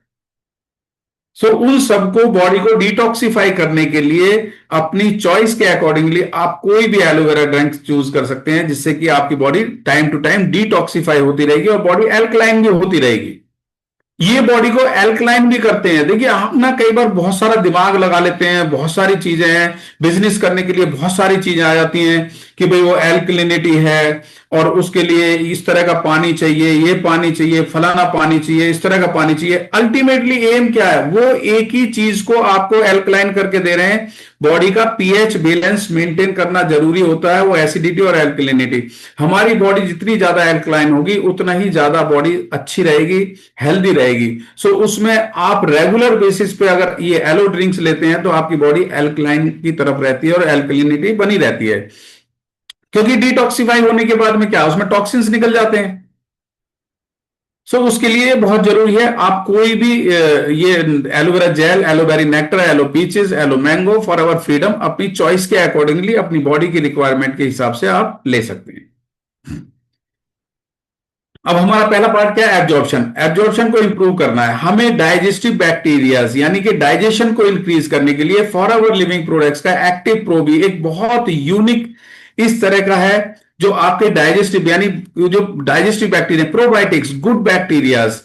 सो उन सबको बॉडी को डिटॉक्सिफाई करने के लिए अपनी चॉइस के अकॉर्डिंगली आप कोई भी एलोवेरा ड्रिंक चूज कर सकते हैं, जिससे कि आपकी body time to time detoxify होती रहेगी और बॉडी एल्कलाइन भी होती रहेगी। ये बॉडी को एल्कलाइन भी करते हैं। देखिए हम ना कई बार बहुत सारा दिमाग लगा लेते हैं, बहुत सारी चीजें हैं, बिजनेस करने के लिए बहुत सारी चीजें आ जाती हैं कि भाई वो एल्कलिनिटी है और उसके लिए इस तरह का पानी चाहिए, ये पानी चाहिए, फलाना पानी चाहिए, इस तरह का पानी चाहिए। अल्टीमेटली एम क्या है? वो एक ही चीज को आपको एल्कलाइन करके दे रहे हैं। बॉडी का पीएच बैलेंस मेंटेन करना जरूरी होता है, वो एसिडिटी और एल्कलिनिटी। हमारी बॉडी जितनी ज्यादा एल्कलाइन होगी उतना ही ज्यादा बॉडी अच्छी रहेगी, हेल्दी रहेगी। सो उसमें आप रेगुलर बेसिस पे अगर ये एलो ड्रिंक्स लेते हैं तो आपकी बॉडी एल्कलाइन की तरफ रहती है और एल्कलिनिटी बनी रहती है, क्योंकि डिटॉक्सिफाई होने के बाद में क्या उसमें टॉक्सिन्स निकल जाते हैं। सो उसके लिए बहुत जरूरी है आप कोई भी ये एलोवेरा जेल, एलोवेरी nectar, aloe peaches, aloe mango forever freedom अपनी चॉइस के अकॉर्डिंगली अपनी बॉडी की रिक्वायरमेंट के हिसाब से आप ले सकते हैं। अब हमारा पहला पार्ट क्या है? एब्जॉर्प्शन। एब्जॉर्प्शन को इंप्रूव करना है हमें। डाइजेस्टिव बैक्टीरियाज यानी कि डाइजेशन को इंक्रीज करने के लिए फॉर अवर लिविंग प्रोडक्ट्स का एक्टिव प्रोबी एक बहुत यूनिक इस तरह का है जो आपके डाइजेस्टिव यानी जो digestive bacteria, probiotics, good bacterias,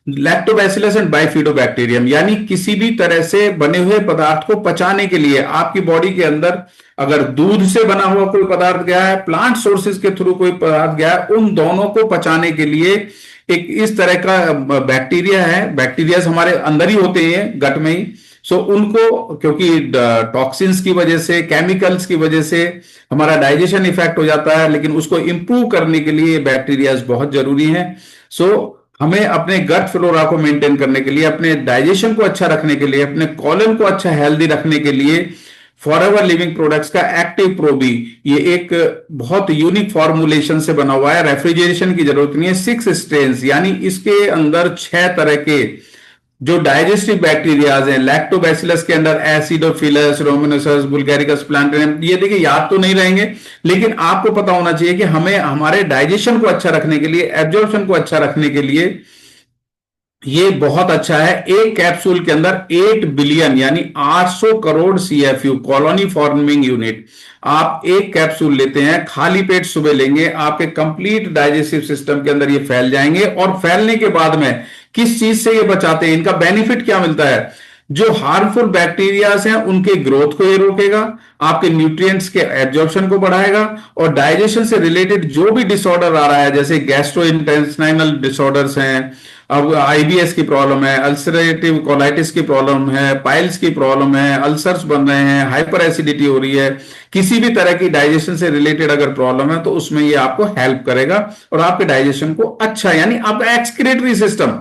lactobacillus and bifidobacterium यानी किसी भी तरह से बने हुए पदार्थ को पचाने के लिए आपकी बॉडी के अंदर अगर दूध से बना हुआ कोई पदार्थ गया है, प्लांट सोर्सेज के थ्रू कोई पदार्थ गया है, उन दोनों को पचाने के लिए एक इस तरह का बैक्टीरिया है। बैक्टीरिया हमारे अंदर ही होते हैं, गट में ही। सो उनको क्योंकि टॉक्सिन्स की वजह से, केमिकल्स की वजह से हमारा डाइजेशन इफेक्ट हो जाता है, लेकिन उसको इंप्रूव करने के लिए बैक्टीरियाज बहुत जरूरी हैं। सो हमें अपने गट फ्लोरा को मेंटेन करने के लिए, अपने डाइजेशन को अच्छा रखने के लिए, अपने कॉलन को अच्छा हेल्दी रखने के लिए फॉर एवर लिविंग प्रोडक्ट्स का एक्टिव प्रोबी ये एक बहुत यूनिक फॉर्मुलेशन से बना हुआ है। रेफ्रिजरेशन की जरूरत नहीं है। 6 स्ट्रेन्स यानी इसके अंदर 6 तरह के जो डाइजेस्टिव बैक्टीरियाज हैं। लैक्टोबैसिलस के अंदर एसिडोफिलस, रोमिनोसस, बुल्गारिकस, प्लांटेनियम, ये देखिए याद तो नहीं रहेंगे, लेकिन आपको पता होना चाहिए कि हमें हमारे डाइजेशन को अच्छा रखने के लिए, एब्जॉर्प्शन को अच्छा रखने के लिए ये बहुत अच्छा है। एक कैप्सूल के अंदर 8 बिलियन यानी 800 crore CFU, colony forming unit, आप एक कैप्सूल लेते हैं, खाली पेट सुबह लेंगे, आपके कंप्लीट डाइजेस्टिव सिस्टम के अंदर ये फैल जाएंगे। और फैलने के बाद में किस चीज से ये बचाते हैं, इनका बेनिफिट क्या मिलता है? जो हार्मफुल बैक्टीरियाज हैं उनके ग्रोथ को ये रोकेगा, आपके न्यूट्रिएंट्स के एब्जॉर्प्शन को बढ़ाएगा, और डाइजेशन से रिलेटेड जो भी डिसऑर्डर आ रहा है, जैसे गैस्ट्रोइंटेस्टाइनल डिसऑर्डर्स हैं, अब IBS की प्रॉब्लम है, अल्सरेटिव कोलाइटिस की प्रॉब्लम है, पाइल्स की प्रॉब्लम है, अल्सर्स बन रहे हैं, हाइपर एसिडिटी हो रही है, किसी भी तरह की डाइजेशन से रिलेटेड अगर प्रॉब्लम है तो उसमें ये आपको हेल्प करेगा और आपके डाइजेशन को अच्छा यानी आपका एक्सक्रीटरी सिस्टम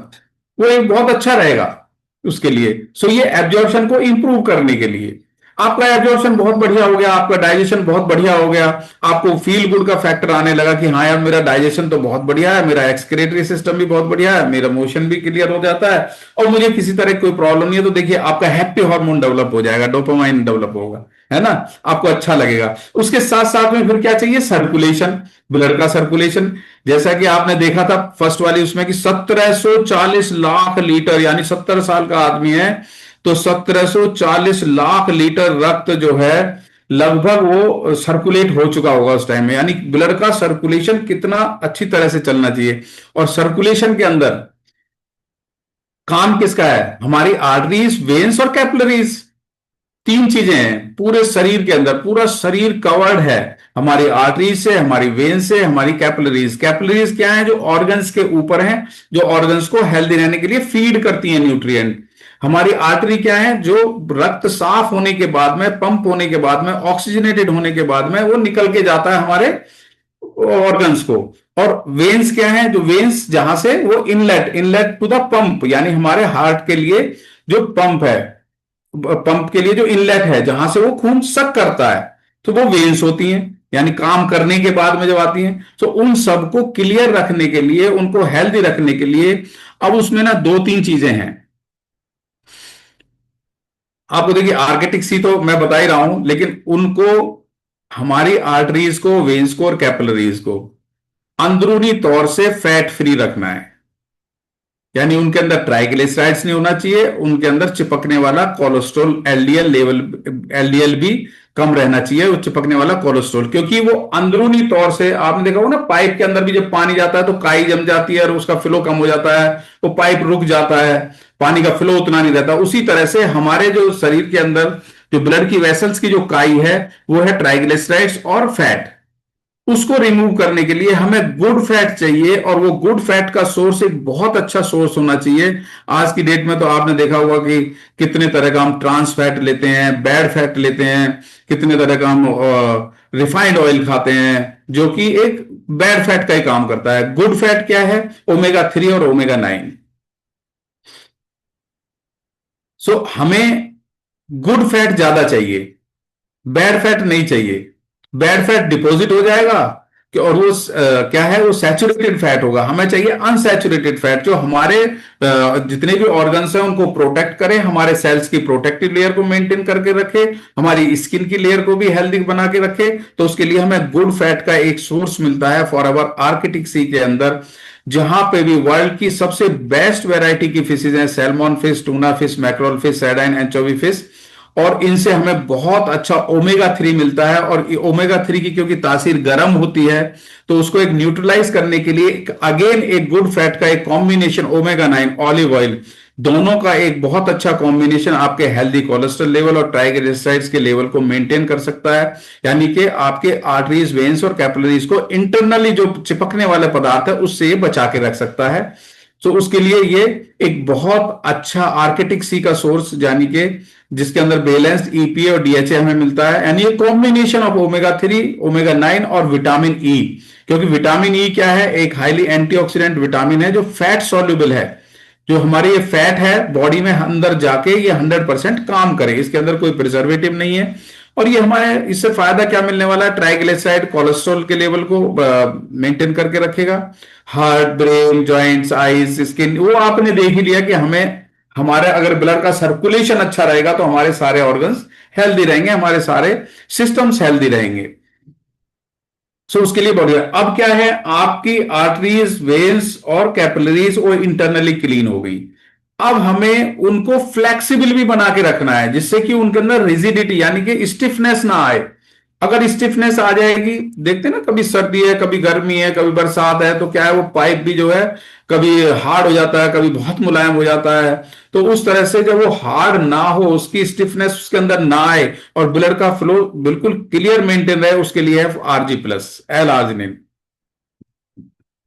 वो एक बहुत अच्छा रहेगा उसके लिए। सो ये एब्जॉर्प्शन को इंप्रूव करने के लिए आपका एब्जॉर्प्शन बहुत बढ़िया हो गया, आपका डाइजेशन बहुत बढ़िया हो गया, आपको फील गुड का फैक्टर आने लगा कि हाँ यार मेरा डाइजेशन तो बहुत बढ़िया है, मेरा एक्सक्रीटरी सिस्टम भी बहुत बढ़िया है, मेरा मोशन भी क्लियर हो जाता है और मुझे किसी तरह कोई प्रॉब्लम नहीं है। तो देखिए आपका हैप्पी हार्मोन डेवलप हो जाएगा, डोपामाइन डेवलप होगा, है ना, आपको अच्छा लगेगा। उसके साथ साथ में फिर क्या चाहिए? सर्कुलेशन, ब्लड का सर्कुलेशन। जैसा कि आपने देखा था फर्स्ट वाली उसमें कि 1740 लाख लीटर यानी 70 साल का आदमी है तो 1740 लाख लीटर रक्त जो है लगभग वो सर्कुलेट हो चुका होगा उस टाइम में। यानी ब्लड का सर्कुलेशन कितना अच्छी तरह से चलना चाहिए। और सर्कुलेशन के अंदर काम किसका है? हमारी आर्टरीज, वेन्स और कैपिलरीज, 3 चीजें हैं पूरे शरीर के अंदर। पूरा शरीर कवर्ड है हमारी आर्टरीज से, हमारी वेन से, हमारी कैपिलरीज। कैपिलरीज क्या है? जो ऑर्गन्स के ऊपर हैं, जो ऑर्गन्स को हेल्दी रहने के लिए फीड करती हैं न्यूट्रिएंट। हमारी आर्टरी क्या है? जो रक्त साफ होने के बाद में, पंप होने के बाद में, ऑक्सीजनेटेड होने के बाद में वो निकल के जाता है हमारे ऑर्गन्स को। और वेन्स क्या है? जो वेन्स जहां से वो इनलेट टू द पंप यानी हमारे हार्ट के लिए जो पंप है, पंप के लिए जो इनलेट है जहां से वो खून सक करता है, तो वो वेन्स होती हैं यानी काम करने के बाद में जब आती हैं। तो उन सबको क्लियर रखने के लिए, उनको हेल्दी रखने के लिए अब उसमें ना 2-3 चीजें हैं। आपको देखिए आर्केटिक सी तो मैं बता ही रहा हूं, लेकिन उनको हमारी आर्टरीज को, वेन्स को और कैपिलरीज को अंदरूनी तौर से फैट फ्री रखना है। यानी उनके अंदर ट्राइग्लिसराइड्स नहीं होना चाहिए, उनके अंदर चिपकने वाला कोलेस्ट्रॉल LDL लेवल, LDL भी कम रहना चाहिए, वो चिपकने वाला कोलेस्ट्रॉल। क्योंकि वो अंदरूनी तौर से आपने देखा हो ना, पाइप के अंदर भी जब पानी जाता है तो काई जम जाती है और उसका फ्लो कम हो जाता है, वो पाइप रुक जाता है, पानी का फ्लो उतना नहीं रहता। उसी तरह से हमारे जो शरीर के अंदर जो ब्लड की वेसल्स की जो काई है वो है ट्राइग्लिसराइड्स और फैट। उसको रिमूव करने के लिए हमें गुड फैट चाहिए, और वो गुड फैट का सोर्स एक बहुत अच्छा सोर्स होना चाहिए। आज की डेट में तो आपने देखा होगा कि कितने तरह का हम ट्रांस फैट लेते हैं, बैड फैट लेते हैं, कितने तरह का हम रिफाइंड ऑयल खाते हैं जो कि एक बैड फैट का ही काम करता है। गुड फैट क्या है? ओमेगा 3 और ओमेगा 9। सो हमें गुड फैट ज्यादा चाहिए, बैड फैट नहीं चाहिए। बैड फैट डिपॉजिट हो जाएगा और वो क्या है, वो सैचुरेटेड फैट होगा। हमें चाहिए अनसैचुरेटेड फैट, जो हमारे जितने भी ऑर्गन्स हैं उनको प्रोटेक्ट करे, हमारे सेल्स की प्रोटेक्टिव लेयर को मेंटेन करके रखे, हमारी स्किन की लेयर को भी हेल्दी बना के रखे। तो उसके लिए हमें गुड फैट का एक सोर्स मिलता है फॉरएवर आर्किटिक सी के अंदर, जहां पे भी वर्ल्ड की सबसे बेस्ट वैरायटी की फिशेज हैं, salmon fish, tuna fish, mackerel fish, sardine, anchovy fish. और इनसे हमें बहुत अच्छा ओमेगा 3 मिलता है। और ओमेगा 3 की क्योंकि तासीर गर्म होती है, तो उसको एक न्यूट्रलाइज करने के लिए अगेन एक गुड फैट का एक कॉम्बिनेशन, ओमेगा 9, ऑलिव ऑयल, दोनों का एक बहुत अच्छा कॉम्बिनेशन आपके हेल्दी कोलेस्ट्रॉल लेवल और ट्राइग्लिसराइड्स के लेवल को मेंटेन कर सकता है। यानी कि आपके आर्टरीज, वेन्स और कैपिलरीज को इंटरनली जो चिपकने वाले पदार्थ है उससे ये बचा के रख सकता है। तो उसके लिए ये एक बहुत अच्छा आर्किटिक सी का सोर्स, यानी कि जिसके अंदर बैलेंस्ड ईपीए और डीएचए हमें मिलता है। यानी ये कॉम्बिनेशन ऑफ ओमेगा 3, ओमेगा 9 और विटामिन ई। क्योंकि विटामिन ई क्या है, एक हाईली एंटीऑक्सीडेंट विटामिन है जो फैट सॉल्युबल है। जो हमारे ये फैट है बॉडी में अंदर जाके ये 100% काम करे, इसके अंदर कोई प्रिजर्वेटिव नहीं है। और ये हमारे इससे फायदा क्या मिलने वाला है, ट्राइग्लिसराइड, कोलेस्ट्रॉल के लेवल को मेंटेन करके रखेगा। Heart, brain, joints, eyes, skin, वो आपने देख ही लिया कि हमें, हमारे अगर ब्लड का सर्कुलेशन अच्छा रहेगा तो हमारे सारे ऑर्गन्स हेल्दी रहेंगे, हमारे सारे सिस्टम्स हेल्दी रहेंगे। सो उसके लिए बढ़िया। अब क्या है, आपकी आर्टरीज, वेन्स और कैपिलरीज वो इंटरनली क्लीन हो गई। अब हमें उनको फ्लेक्सिबल भी बना के रखना है, जिससे कि उनके अंदर रिजिडिटी यानी कि स्टिफनेस ना आए। अगर स्टिफनेस आ जाएगी, देखते हैं ना, कभी सर्दी है, कभी गर्मी है, कभी बरसात है, तो क्या है, वो पाइप भी जो है कभी हार्ड हो जाता है, कभी बहुत मुलायम हो जाता है। तो उस तरह से जब वो हार्ड ना हो, उसकी स्टिफनेस उसके अंदर ना आए और ब्लड का फ्लो बिल्कुल क्लियर मेंटेन रहे, उसके लिए है RG plus, L arginine.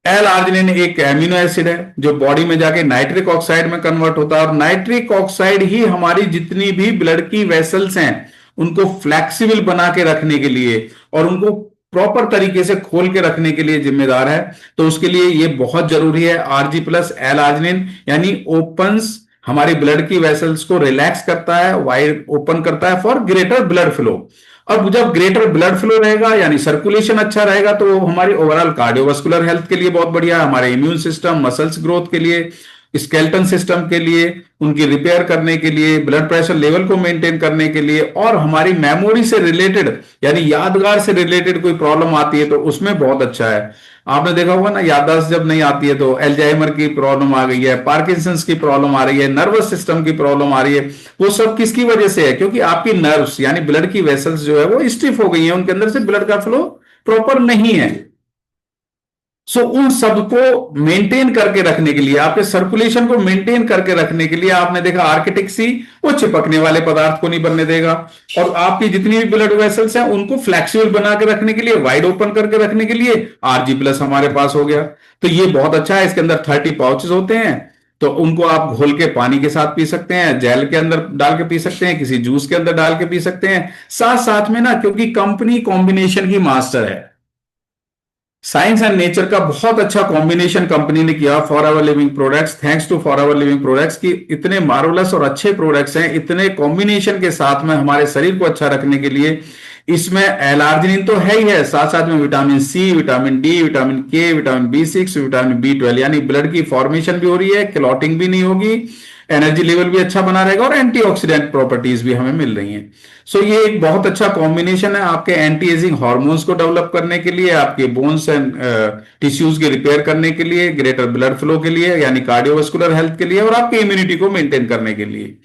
L arginine एक एमिनो एसिड है जो बॉडी में जाके नाइट्रिक ऑक्साइड में कन्वर्ट होता है। और नाइट्रिक ऑक्साइड ही हमारी जितनी भी ब्लड की वेसल्स हैं उनको फ्लेक्सिबल बना के रखने के लिए और उनको प्रॉपर तरीके से खोल के रखने के लिए जिम्मेदार है। तो उसके लिए ये बहुत जरूरी है आरजी प्लस एल आर्जिनिन। यानी ओपन्स हमारी ब्लड की वेसल्स को रिलैक्स करता है, वाइड ओपन करता है फॉर ग्रेटर ब्लड फ्लो। अब जब ग्रेटर ब्लड फ्लो रहेगा यानी सर्कुलेशन अच्छा रहेगा, तो हमारी ओवरऑल कार्डियोवास्कुलर हेल्थ के लिए बहुत बढ़िया है, हमारे इम्यून सिस्टम, मसल्स ग्रोथ के लिए, स्केलेटन सिस्टम के लिए, उनकी रिपेयर करने के लिए, ब्लड प्रेशर लेवल को मेंटेन करने के लिए, और हमारी मेमोरी से रिलेटेड यानी यादगार से रिलेटेड कोई प्रॉब्लम आती है तो उसमें बहुत अच्छा है। आपने देखा होगा ना, याददाश्त जब नहीं आती है तो अल्जाइमर की प्रॉब्लम आ गई है, पार्किंसंस की प्रॉब्लम आ रही है, नर्वस सिस्टम की प्रॉब्लम आ रही है। वो सब किसकी वजह से है? क्योंकि आपकी नर्व्स यानी ब्लड की वेसल्स जो है वो स्टिफ हो गई है, उनके अंदर से ब्लड का फ्लो प्रॉपर नहीं है। सो उन सबको मेंटेन करके रखने के लिए, आपके सर्कुलेशन को मेंटेन करके रखने के लिए, आपने देखा आर्किटिक सी वो चिपकने वाले पदार्थ को नहीं बनने देगा। और आपकी जितनी भी ब्लड वेसल्स हैं उनको फ्लेक्सिबल बना के रखने के लिए, वाइड ओपन करके रखने के लिए आरजी प्लस हमारे पास हो गया। तो ये बहुत अच्छा है। इसके अंदर 30 पाउचेस होते हैं, तो उनको आप घोल के पानी के साथ पी सकते हैं, जेल के अंदर डाल के पी सकते हैं, किसी जूस के अंदर डाल के पी सकते हैं। साथ साथ में ना, क्योंकि कंपनी कॉम्बिनेशन की मास्टर है, साइंस एंड नेचर का बहुत अच्छा कॉम्बिनेशन कंपनी ने किया Forever Living products. Thanks to Forever Living products की इतने मार्वलस और अच्छे प्रोडक्ट्स हैं, इतने कॉम्बिनेशन के साथ में हमारे शरीर को अच्छा रखने के लिए। इसमें एल-आर्जिनिन तो है ही है, साथ साथ में vitamin C, vitamin D, vitamin के, विटामिन बी6, विटामिन बी12, यानी ब्लड की फॉर्मेशन भी हो रही है, क्लॉटिंग भी नहीं होगी, एनर्जी लेवल भी अच्छा बना रहेगा और एंटीऑक्सीडेंट प्रॉपर्टीज भी हमें मिल रही हैं। सो ये एक बहुत अच्छा कॉम्बिनेशन है आपके एंटी एजिंग हार्मोन्स को डेवलप करने के लिए, आपके बोन्स एंड टिश्यूज के रिपेयर करने के लिए, ग्रेटर ब्लड फ्लो के लिए यानी कार्डियोवास्कुलर हेल्थ के लिए, और आपकी इम्यूनिटी को मेंटेन करने के लिए।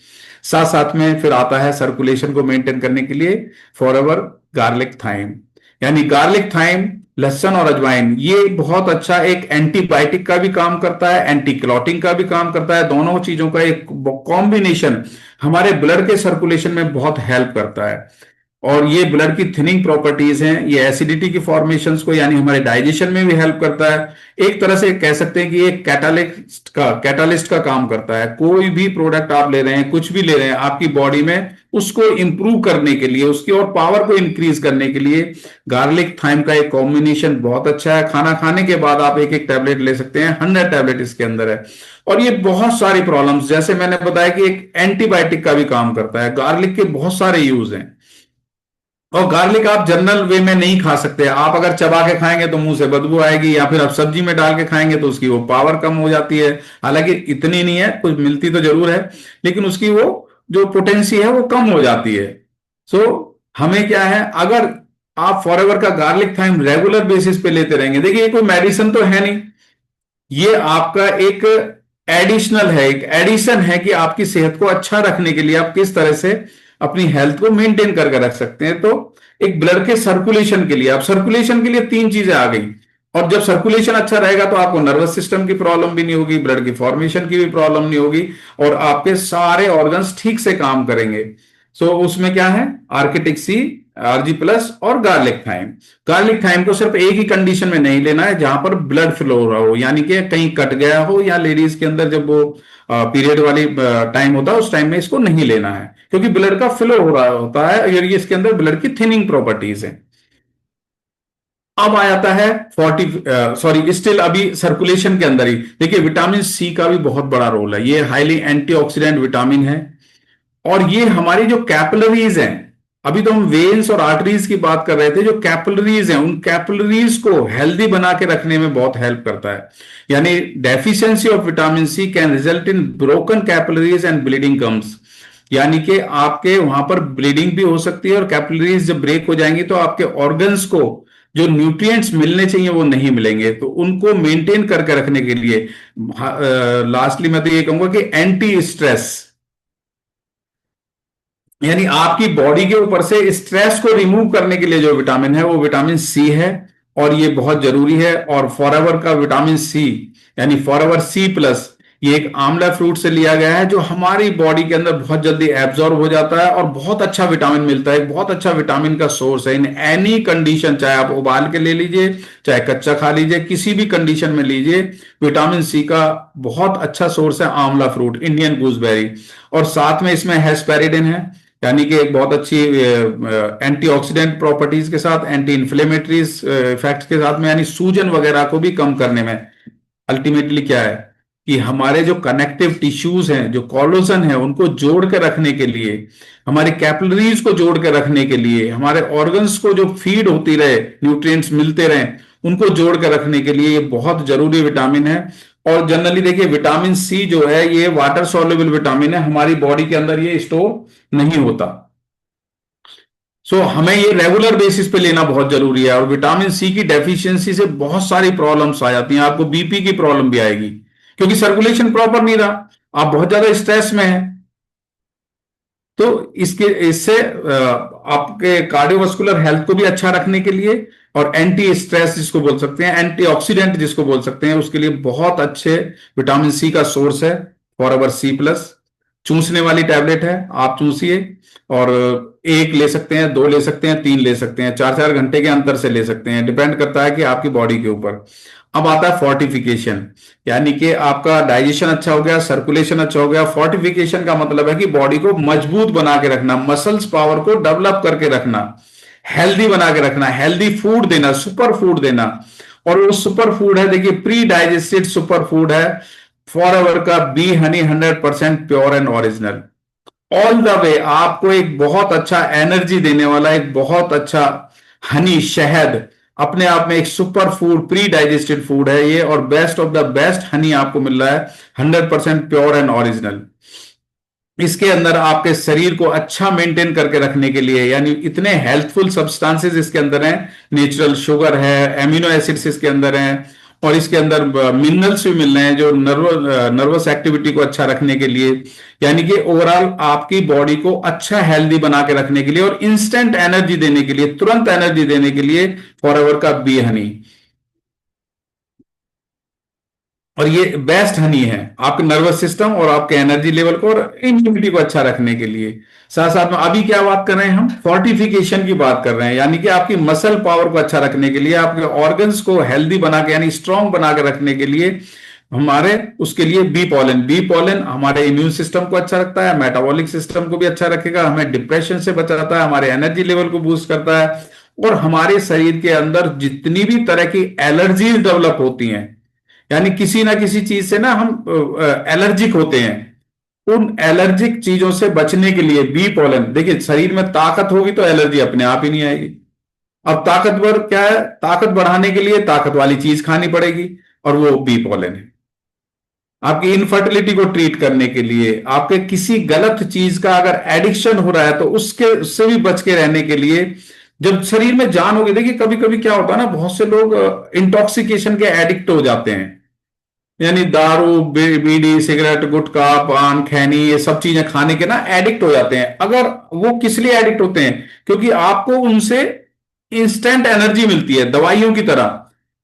साथ साथ में फिर आता है सर्कुलेशन को मेंटेन करने के लिए फॉरएवर गार्लिक थाइम। यानी गार्लिक थाइम, लहसुन और अजवाइन, ये बहुत अच्छा एक एंटीबायोटिक का भी काम करता है, एंटी क्लॉटिंग का भी काम करता है। दोनों चीजों का एक कॉम्बिनेशन हमारे ब्लड के सर्कुलेशन में बहुत हेल्प करता है। और ये ब्लड की थिनिंग प्रॉपर्टीज हैं, ये एसिडिटी की फॉर्मेशंस को यानी हमारे डाइजेशन में भी हेल्प करता है। एक तरह से कह सकते हैं कि ये कैटालिस्ट का काम करता है। कोई भी प्रोडक्ट आप ले रहे हैं, कुछ भी ले रहे हैं आपकी बॉडी में, उसको इंप्रूव करने के लिए, उसकी और पावर को इंक्रीज करने के लिए गार्लिक थाइम का एक कॉम्बिनेशन बहुत अच्छा है। खाना खाने के बाद आप एक एक टैबलेट ले सकते हैं, 100 टैबलेट इसके अंदर है। और ये बहुत सारी प्रॉब्लम्स, जैसे मैंने बताया कि एक एंटीबायोटिक का भी काम करता है, गार्लिक के बहुत सारे यूज हैं। और गार्लिक आप जनरल वे में नहीं खा सकते। आप अगर चबा के खाएंगे तो मुंह से बदबू आएगी, या फिर आप सब्जी में डाल के खाएंगे तो उसकी वो पावर कम हो जाती है। हालांकि इतनी नहीं है, कुछ मिलती तो जरूर है, लेकिन उसकी वो जो पोटेंसी है वो कम हो जाती है। सो हमें क्या है, अगर आप फॉरएवर का गार्लिक थाइम रेगुलर बेसिस पे लेते रहेंगे, देखिए ये कोई मेडिसिन तो है नहीं, ये आपका एक एडिशनल है, एक एडिशन है कि आपकी सेहत को अच्छा रखने के लिए आप किस तरह से अपनी हेल्थ को मेंटेन करके रख सकते हैं। तो एक ब्लड के सर्कुलेशन के लिए, अब सर्कुलेशन के लिए तीन चीजें आ गई, और जब सर्कुलेशन अच्छा रहेगा तो आपको नर्वस सिस्टम की प्रॉब्लम भी नहीं होगी, ब्लड की फॉर्मेशन की भी प्रॉब्लम नहीं होगी, और आपके सारे ऑर्गन्स ठीक से काम करेंगे। सो उसमें क्या है, आर्किटिक सी, आरजी प्लस और गार्लिक थाइम। गार्लिक थाइम को सिर्फ एक ही कंडीशन में नहीं लेना है, जहां पर ब्लड फ्लो हो रहा हो, यानी कि कहीं कट गया हो, या लेडीज के अंदर जब वो पीरियड वाली टाइम होता है उस टाइम में इसको नहीं लेना है, क्योंकि ब्लड का फ्लो हो रहा होता है और ये इसके अंदर ब्लड की थिनिंग प्रॉपर्टीज है। अब आ जाता है 40, स्टिल अभी सर्कुलेशन के अंदर ही देखिए, विटामिन सी का भी बहुत बड़ा रोल है। ये हाईली एंटीऑक्सीडेंट विटामिन है, और ये हमारी जो कैपिलरीज हैं, अभी तो हम वेन्स और आर्टरीज की बात कर रहे थे, जो कैपिलरीज हैं उन कैपिलरीज को हेल्दी बना के रखने में बहुत हेल्प करता है। यानी deficiency of vitamin C can result in broken capillaries and bleeding comes, यानी कि आपके वहां पर ब्लीडिंग भी हो सकती है, और कैपिलरीज जब ब्रेक हो जाएंगी तो आपके ऑर्गन्स को जो न्यूट्रिएंट्स मिलने चाहिए वो नहीं मिलेंगे। तो उनको मेंटेन करके रखने के लिए लास्टली मैं तो ये कहूंगा कि एंटी स्ट्रेस, यानी आपकी बॉडी के ऊपर से स्ट्रेस को रिमूव करने के लिए जो विटामिन है वो विटामिन सी है, और ये बहुत जरूरी है। और फॉरएवर का विटामिन सी, यानी फॉरएवर सी प्लस, ये एक आंवला फ्रूट से लिया गया है, जो हमारी बॉडी के अंदर बहुत जल्दी एब्जॉर्ब हो जाता है और बहुत अच्छा विटामिन मिलता है, बहुत अच्छा विटामिन का सोर्स है इन एनी कंडीशन, चाहे आप उबाल के ले लीजिए, चाहे कच्चा खा लीजिए, किसी भी कंडीशन में लीजिए, विटामिन सी का बहुत अच्छा सोर्स है आंवला फ्रूट, इंडियन गूसबेरी। और साथ में इसमें हेस्पेरिडिन है, यानी कि एक बहुत अच्छी एंटीऑक्सीडेंट प्रॉपर्टीज के साथ, एंटी इंफ्लेमेटरी इफेक्ट के साथ में, यानी सूजन वगैरह को भी कम करने में। अल्टीमेटली क्या है कि हमारे जो कनेक्टिव टिश्यूज हैं, जो कोलोजन है, उनको जोड़ के रखने के लिए, हमारे कैपिलरीज को जोड़ के रखने के लिए, हमारे ऑर्गन्स को जो फीड होती रहे, न्यूट्रिएंट्स मिलते रहे, उनको जोड़ के रखने के लिए ये बहुत जरूरी विटामिन है। और जनरली देखिए, विटामिन सी जो है ये वाटर सॉल्युबल विटामिन है, हमारी बॉडी के अंदर ये स्टोर नहीं होता। हमें ये रेगुलर बेसिस पे लेना बहुत जरूरी है। और विटामिन सी की डेफिशिएंसी से बहुत सारी प्रॉब्लम्स आ जाती हैं, आपको बीपी की प्रॉब्लम भी आएगी, क्योंकि सर्कुलेशन प्रॉपर नहीं रहा, आप बहुत ज्यादा स्ट्रेस में हैं। तो इससे आपके कार्डियोवास्कुलर हेल्थ को भी अच्छा रखने के लिए, और एंटी स्ट्रेस जिसको बोल सकते हैं, एंटीऑक्सीडेंट जिसको बोल सकते हैं, उसके लिए बहुत अच्छे विटामिन सी का सोर्स है फॉरएवर सी प्लस। चूसने वाली टैबलेट है, आप चूसिए, और एक ले सकते हैं, दो ले सकते हैं, तीन ले सकते हैं, 4-4 घंटे के अंतर से ले सकते हैं, डिपेंड करता है कि आपकी बॉडी के ऊपर। अब आता है फोर्टिफिकेशन, यानी कि आपका डाइजेशन अच्छा हो गया, सर्कुलेशन अच्छा हो गया। फोर्टिफिकेशन का मतलब है कि बॉडी को मजबूत बना के रखना, मसल्स पावर को डेवलप करके रखना, हेल्दी बना के रखना, हेल्दी फूड देना, सुपर फूड देना। और वो सुपर फूड है, देखिए प्री डाइजेस्टेड सुपर फूड है फॉरएवर का B Honey, 100% pure and original, all the way आपको एक बहुत अच्छा एनर्जी देने वाला, एक बहुत अच्छा हनी, शहद अपने आप में एक super food, pre digested food है ये, और best of the best Honey आपको मिल रहा है, 100% प्योर एंड ओरिजिनल। इसके अंदर आपके शरीर को अच्छा मेंटेन करके रखने के लिए, यानी इतने हेल्थफुल सब्सटेंसेस इसके अंदर हैं, नेचुरल शुगर है, एमिनो एसिड्स इसके अंदर हैं, और इसके अंदर मिनरल्स भी मिल रहे हैं जो नर्वस एक्टिविटी को अच्छा रखने के लिए, यानी कि ओवरऑल आपकी बॉडी को अच्छा हेल्दी बना के रखने के लिए, और इंस्टेंट एनर्जी देने के लिए, तुरंत एनर्जी देने के लिए फॉरएवर का बी हनी। और ये बेस्ट हनी है आपके नर्वस सिस्टम और आपके एनर्जी लेवल को और इम्यूनिटी को अच्छा रखने के लिए। साथ साथ में अभी क्या बात कर रहे हैं, हम फोर्टिफिकेशन की बात कर रहे हैं, यानी कि आपकी मसल पावर को अच्छा रखने के लिए, आपके ऑर्गन्स को हेल्दी बना के, यानी स्ट्रांग बना के रखने के लिए हमारे, उसके लिए बी पॉलन हमारे इम्यून सिस्टम को अच्छा रखता है, मेटाबॉलिक सिस्टम को भी अच्छा रखेगा, हमें डिप्रेशन से बचाता है, हमारे एनर्जी लेवल को बूस्ट करता है, और हमारे शरीर के अंदर जितनी भी तरह की एलर्जीज डेवलप होती हैं, यानी किसी ना किसी चीज से ना हम एलर्जिक होते हैं, उन एलर्जिक चीजों से बचने के लिए बी पोलन, देखिए शरीर में ताकत होगी तो एलर्जी अपने आप ही नहीं आएगी। अब ताकतवर क्या है, ताकत बढ़ाने के लिए ताकत वाली चीज खानी पड़ेगी, और वो बी पोलन है। आपकी इनफर्टिलिटी को ट्रीट करने के लिए, आपके किसी गलत चीज का अगर एडिक्शन हो रहा है तो उससे भी बच के रहने के लिए, जब शरीर में जान होगी, देखिए कभी कभी क्या होता है ना, बहुत से लोग इंटॉक्सिकेशन के एडिक्ट हो जाते हैं, यानी दारू, बीड़ी, सिगरेट, गुटखा, पान, खैनी, ये सब चीजें खाने के ना एडिक्ट हो जाते हैं। अगर वो किस लिए एडिक्ट होते हैं, क्योंकि आपको उनसे इंस्टेंट एनर्जी मिलती है दवाइयों की तरह।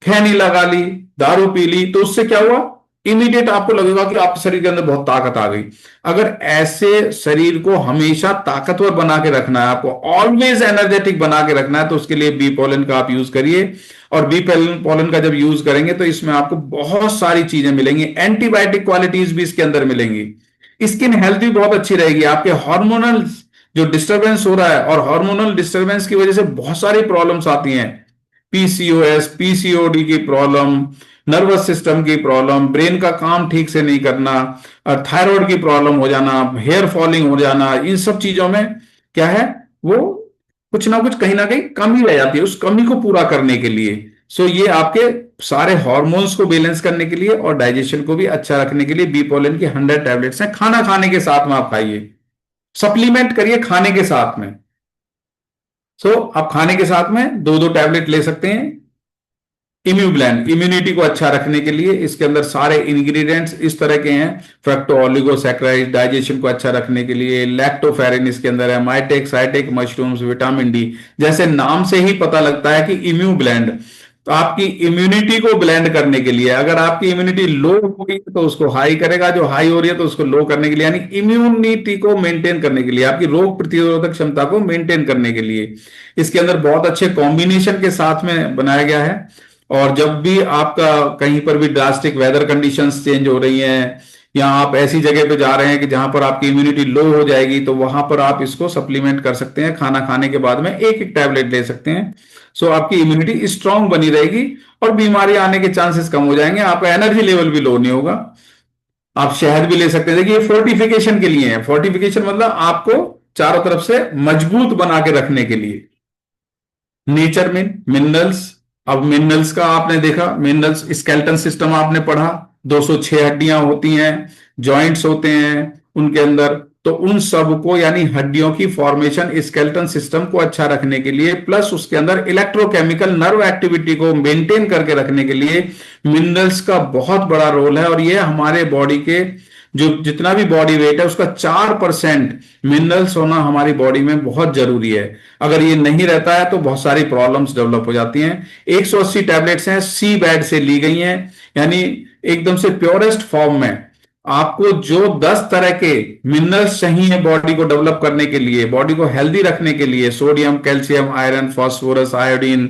खैनी लगा ली, दारू पी ली, तो उससे क्या हुआ, इमीडिएट आपको लगेगा कि आपके शरीर के अंदर बहुत ताकत आ गई। अगर ऐसे शरीर को हमेशा ताकतवर बना के रखना है, आपको ऑलवेज एनर्जेटिक बना के रखना है, तो उसके लिए बी पोलन का आप यूज करिए। और बी पोलन का जब यूज करेंगे तो इसमें आपको बहुत सारी चीजें मिलेंगी, एंटीबायोटिक क्वालिटीज भी इसके अंदर मिलेंगी। स्किन हेल्थ भी बहुत अच्छी रहेगी। आपके हार्मोनल जो डिस्टरबेंस हो रहा है, और हार्मोनल डिस्टरबेंस की वजह से बहुत सारी प्रॉब्लम्स आती हैं, पीसीओएस, पीसीओडी की प्रॉब्लम, नर्वस सिस्टम की प्रॉब्लम, ब्रेन का काम ठीक से नहीं करना, थायराइड की प्रॉब्लम हो जाना, हेयर फॉलिंग हो जाना, इन सब चीजों में क्या है, वो कुछ ना कुछ कहीं ना कहीं कमी रह जाती है। उस कमी को पूरा करने के लिए ये आपके सारे हार्मोन्स को बैलेंस करने के लिए और डाइजेशन को भी अच्छा रखने के लिए बी पोलन की 100 टैबलेट्स हैं। खाना खाने के साथ में आप खाइए, सप्लीमेंट करिए खाने के साथ में। आप खाने के साथ में 2-2 टैबलेट ले सकते हैं। इम्यूब्लेंड, इम्यूनिटी को अच्छा रखने के लिए, इसके अंदर सारे इंग्रेडिएंट्स इस तरह के हैं, फ्रक्टो ऑलिगोसैकेराइड, डाइजेशन को अच्छा रखने के लिए, लैक्टोफेरिन इसके अंदर है, maitake, Scitech mushrooms, vitamin D, जैसे नाम से ही पता लगता है कि इम्यूब्लेंड, तो आपकी इम्यूनिटी को ब्लेंड करने के लिए। अगर आपकी इम्यूनिटी लो हो गई तो उसको हाई करेगा, जो हाई हो रही है तो उसको लो करने के लिए, यानी इम्यूनिटी को मेंटेन करने के लिए, आपकी रोग प्रतिरोधक क्षमता को मेंटेन करने के लिए इसके अंदर बहुत अच्छे कॉम्बिनेशन के साथ में बनाया गया है। और जब भी आपका कहीं पर भी ड्रास्टिक वेदर कंडीशंस चेंज हो रही हैं, या आप ऐसी जगह पे जा रहे हैं कि जहां पर आपकी इम्यूनिटी लो हो जाएगी, तो वहां पर आप इसको सप्लीमेंट कर सकते हैं। खाना खाने के बाद में एक एक टैबलेट ले सकते हैं। आपकी इम्यूनिटी स्ट्रांग बनी रहेगी और बीमारी आने के चांसेस कम हो जाएंगे, आपका एनर्जी लेवल भी लो नहीं होगा। आप शहद भी ले सकते हैं। देखिए फोर्टिफिकेशन के लिए है। फोर्टिफिकेशन मतलब आपको चारों तरफ से मजबूत बना के रखने के लिए। नेचर में मिनरल्स, अब मिनरल्स का आपने देखा, मिनरल्स स्केलेटन सिस्टम आपने पढ़ा, 206 हड्डियां होती हैं, जॉइंट्स होते हैं उनके अंदर, तो उन सब को, यानी हड्डियों की फॉर्मेशन, स्केलेटन सिस्टम को अच्छा रखने के लिए, प्लस उसके अंदर इलेक्ट्रोकेमिकल नर्व एक्टिविटी को मेंटेन करके रखने के लिए मिनरल्स का बहुत बड़ा रोल है। और ये हमारे बॉडी के जो जितना भी बॉडी वेट है उसका 4% मिनरल्स होना हमारी बॉडी में बहुत जरूरी है। अगर ये नहीं रहता है तो बहुत सारी प्रॉब्लम्स डेवलप हो जाती हैं। 180 टैबलेट्स हैं, सी बेड से ली गई हैं, यानी एकदम से प्योरेस्ट फॉर्म में आपको जो 10 तरह के मिनरल्स चाहिए बॉडी को डेवलप करने के लिए, बॉडी को हेल्दी रखने के लिए, sodium, calcium, iron, phosphorus, iodine,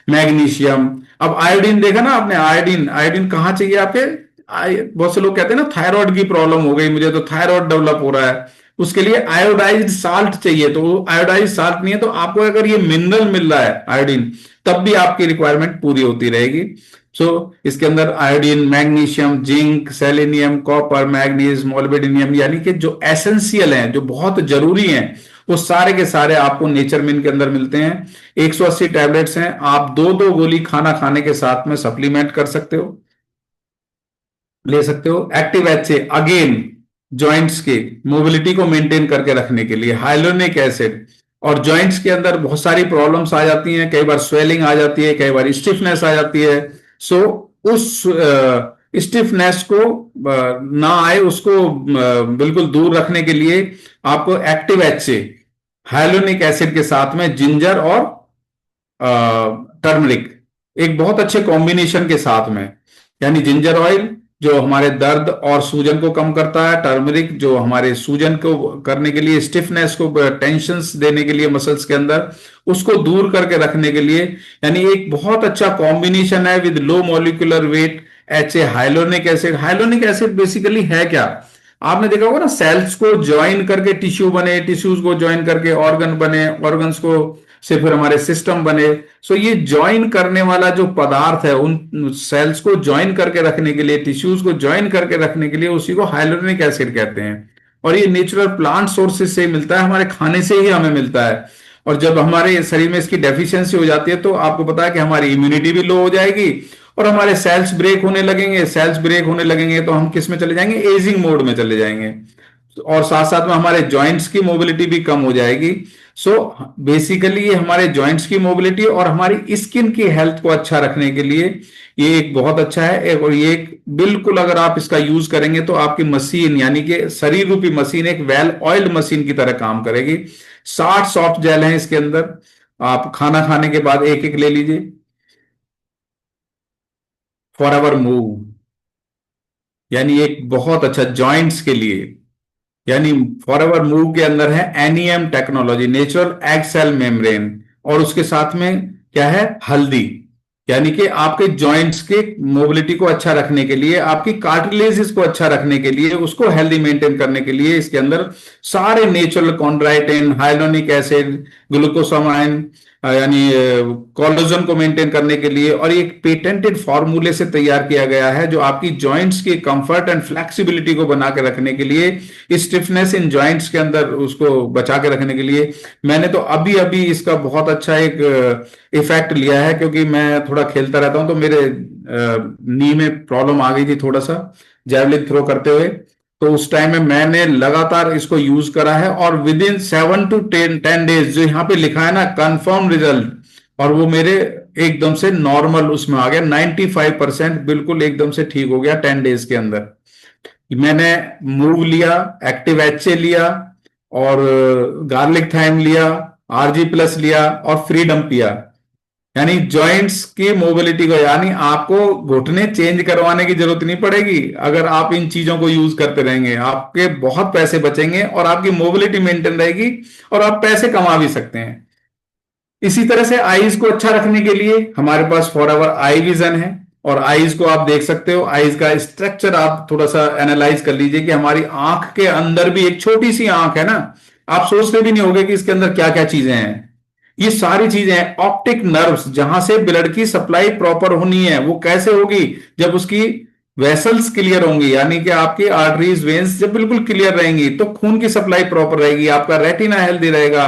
magnesium. अब आयोडीन देखा ना आपने, आयोडीन, आयोडीन कहाँ चाहिए आपके, बहुत से लोग कहते हैं ना थायराइड की प्रॉब्लम हो गई मुझे, तो थायराइड डेवलप हो रहा है, उसके लिए आयोडाइज्ड साल्ट चाहिए। तो आयोडाइज्ड साल्ट नहीं है, तो आपको अगर ये मिनरल मिल रहा है आयोडीन, तब भी आपकी रिक्वायरमेंट पूरी होती रहेगी। इसके अंदर iodine, magnesium, zinc, selenium, copper, manganese, molybdenum, यानी कि जो एसेंशियल हैं, जो बहुत जरूरी हैं, वो सारे के सारे आपको नेचर मिन के अंदर मिलते हैं। 180 टैबलेट्स हैं, आप 2-2 गोली खाना खाने के साथ में सप्लीमेंट कर सकते हो, ले सकते हो। एक्टिव एच से अगेन जॉइंट्स के मोबिलिटी को मेंटेन करके रखने के लिए, हाइलोनिक एसिड, और जॉइंट्स के अंदर बहुत सारी प्रॉब्लम्स आ जाती हैं, कई बार स्वेलिंग आ जाती है, कई बार स्टिफनेस आ जाती है। उस स्टिफनेस को ना आए, उसको बिल्कुल दूर रखने के लिए आपको एक्टिव एच से हाइलोनिक एसिड के साथ में जिंजर और टर्मरिक एक बहुत अच्छे कॉम्बिनेशन के साथ में, यानी जिंजर ऑयल जो हमारे दर्द और सूजन को कम करता है, टर्मरिक जो हमारे सूजन को करने के लिए, स्टिफनेस को, टेंशन्स देने के लिए मसल्स के अंदर, उसको दूर करके रखने के लिए, यानी एक बहुत अच्छा कॉम्बिनेशन है with low molecular weight H A hyaluronic acid. Hyaluronic acid basically है क्या, आपने देखा होगा ना, सेल्स को ज्वाइन करके टिश्यू बने, टिश्यूज को ज्वाइन करके ऑर्गन बने, ऑर्गन्स को से फिर हमारे सिस्टम बने। ये ज्वाइन करने वाला जो पदार्थ है, उन सेल्स को ज्वाइन करके रखने के लिए, टिश्यूज को ज्वाइन करके रखने के लिए, उसी को हाइलोनिक एसिड कहते हैं। और ये नेचुरल प्लांट सोर्सेज से मिलता है, हमारे खाने से ही हमें मिलता है। और जब हमारे शरीर में इसकी डेफिशिएंसी हो जाती है तो आपको पता है कि हमारी इम्यूनिटी भी लो हो जाएगी और हमारे सेल्स ब्रेक होने लगेंगे। सेल्स ब्रेक होने लगेंगे तो हम किस में चले जाएंगे, एजिंग मोड में चले जाएंगे। और साथ साथ में हमारे जॉइंट्स की मोबिलिटी भी कम हो जाएगी। सो बेसिकली ये हमारे जॉइंट्स की मोबिलिटी और हमारी स्किन की हेल्थ को अच्छा रखने के लिए ये एक बहुत अच्छा है। और ये एक बिल्कुल अगर आप इसका यूज करेंगे तो आपकी मशीन यानी कि शरीर रूपी मशीन एक वेल ऑयल्ड मशीन की तरह काम करेगी। 60 सॉफ्ट जेल हैं इसके अंदर। आप खाना खाने के बाद एक एक ले लीजिए। फॉर एवर मूव यानी एक बहुत अच्छा जॉइंट्स के लिए, यानी फॉरएवर मूव के अंदर है NEM technology, natural egg shell membrane. और उसके साथ में क्या है, हल्दी, यानी कि आपके जॉइंट्स के मोबिलिटी को अच्छा रखने के लिए, आपकी कार्टिलेजेस को अच्छा रखने के लिए, उसको हेल्दी मेंटेन करने के लिए इसके अंदर सारे नेचुरल कॉन्ड्राइटिन, हाइलोनिक एसिड, ग्लूकोसामाइन यानी कोलेजन को मेंटेन करने के लिए, और एक पेटेंटेड फॉर्मूले से तैयार किया गया है जो आपकी जॉइंट्स की कंफर्ट एंड फ्लेक्सिबिलिटी को बना के रखने के लिए, स्टिफनेस इन जॉइंट्स के अंदर उसको बचा के रखने के लिए। मैंने तो अभी अभी इसका बहुत अच्छा एक इफेक्ट लिया है, क्योंकि मैं थोड़ा खेलता रहता हूं तो मेरे नी में प्रॉब्लम आ गई थी थोड़ा सा जैवलिन थ्रो करते हुए। तो उस टाइम में मैंने लगातार इसको यूज करा है और विद इन 7 to 10 डेज जो यहाँ पे लिखा है ना कंफर्म रिजल्ट, और वो मेरे एकदम से नॉर्मल उसमें आ गया 95%, बिल्कुल एकदम से ठीक हो गया 10 डेज के अंदर। मैंने मूव लिया, एक्टिव एचए लिया, और गार्लिक थाइम लिया, आरजी प्लस लिया, और फ्रीडम पिया। यानी जॉइंट्स की मोबिलिटी को, यानी आपको घुटने चेंज करवाने की जरूरत नहीं पड़ेगी अगर आप इन चीजों को यूज करते रहेंगे। आपके बहुत पैसे बचेंगे और आपकी मोबिलिटी मेंटेन रहेगी और आप पैसे कमा भी सकते हैं। इसी तरह से आईज को अच्छा रखने के लिए हमारे पास फॉरएवर आई विजन है, और आईज को आप देख सकते हो। आईज का स्ट्रक्चर आप थोड़ा सा एनालाइज कर लीजिए कि हमारी आंख के अंदर भी एक छोटी सी आंख है ना, आप सोचते भी नहीं होंगे कि इसके अंदर क्या क्या चीजें हैं। ये सारी चीजें ऑप्टिक नर्व्स, जहां से ब्लड की सप्लाई प्रॉपर होनी है, वो कैसे होगी, जब उसकी वेसल्स क्लियर होंगी, यानी कि आपकी आर्टरीज वेन्स जब बिल्कुल क्लियर रहेंगी तो खून की सप्लाई प्रॉपर रहेगी, आपका रेटिना हेल्दी रहेगा,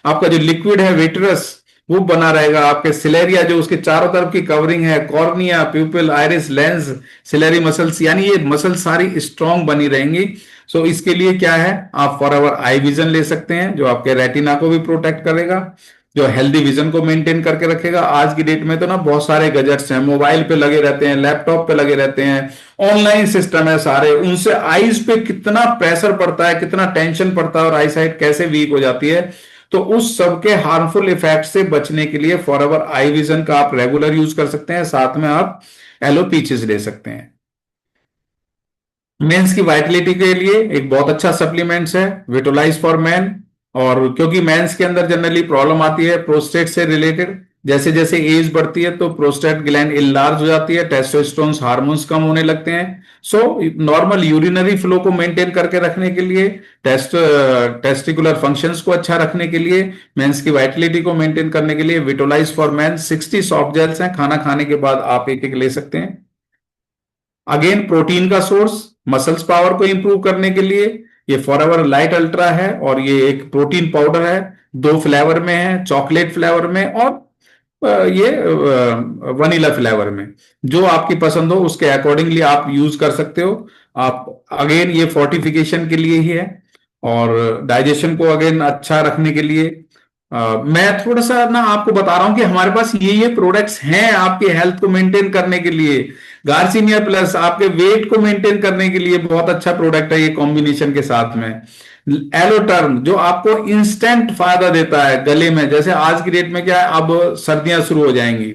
आपका जो लिक्विड है विट्रस वो बना रहेगा, आपके सिलेरिया जो उसके चारों तरफ की कवरिंग है, cornea, pupil, iris, lens, ciliary muscles, यानी ये मसल सारी स्ट्रांग बनी रहेंगी। सो इसके लिए क्या है, आप फॉरएवर आई विजन ले सकते हैं जो आपके रेटिना को भी प्रोटेक्ट करेगा, जो हेल्दी विजन को मेंटेन करके रखेगा। आज की डेट में तो ना बहुत सारे गैजेट्स हैं, मोबाइल पे लगे रहते हैं, लैपटॉप पे लगे रहते हैं, ऑनलाइन सिस्टम है सारे, उनसे आईज पे कितना प्रेशर पड़ता है, कितना टेंशन पड़ता है, और आई साइट कैसे वीक हो जाती है। तो उस सब के हार्मफुल इफेक्ट से बचने के लिए फॉरएवर आई विजन का आप रेगुलर यूज कर सकते हैं, साथ में आप एलोपीचेस ले सकते हैं। मेंस की वाइटलिटी के लिए एक बहुत अच्छा सप्लीमेंट्स है विटोलाइज फॉर मैन। और क्योंकि मेंस के अंदर जनरली प्रॉब्लम आती है प्रोस्टेट से रिलेटेड, जैसे जैसे एज बढ़ती है तो प्रोस्टेट ग्लैंड इनलार्ज हो जाती है, टेस्टोस्टेरोन हार्मोन्स कम होने लगते हैं। सो नॉर्मल यूरिनरी फ्लो को मेंटेन करके रखने के लिए, टेस्टिकुलर फंक्शंस को अच्छा रखने के लिए, मेंस की वाइटलिटी को मेंटेन करने के लिए विटोलाइज फॉर मैन 60 सॉफ्ट जेल्स हैं, खाना खाने के बाद आप एक एक ले सकते हैं। अगेन प्रोटीन का सोर्स, मसल्स पावर को इंप्रूव करने के लिए ये फॉरएवर लाइट अल्ट्रा है, और ये एक प्रोटीन पाउडर है, 2 फ्लेवर में है, चॉकलेट फ्लेवर में और ये वनीला फ्लेवर में। जो आपकी पसंद हो उसके अकॉर्डिंगली आप यूज कर सकते हो। आप अगेन ये फोर्टिफिकेशन के लिए ही है और डाइजेशन को अगेन अच्छा रखने के लिए। मैं थोड़ा सा ना आपको बता रहा हूं कि हमारे पास ये प्रोडक्ट्स हैं आपकी हेल्थ को मेंटेन करने के लिए। गार्सिनिया प्लस आपके वेट को मेंटेन करने के लिए बहुत अच्छा प्रोडक्ट है ये कॉम्बिनेशन के साथ में। एलोटर्म जो आपको इंस्टेंट फायदा देता है गले में, जैसे आज की डेट में क्या है, अब सर्दियां शुरू हो जाएंगी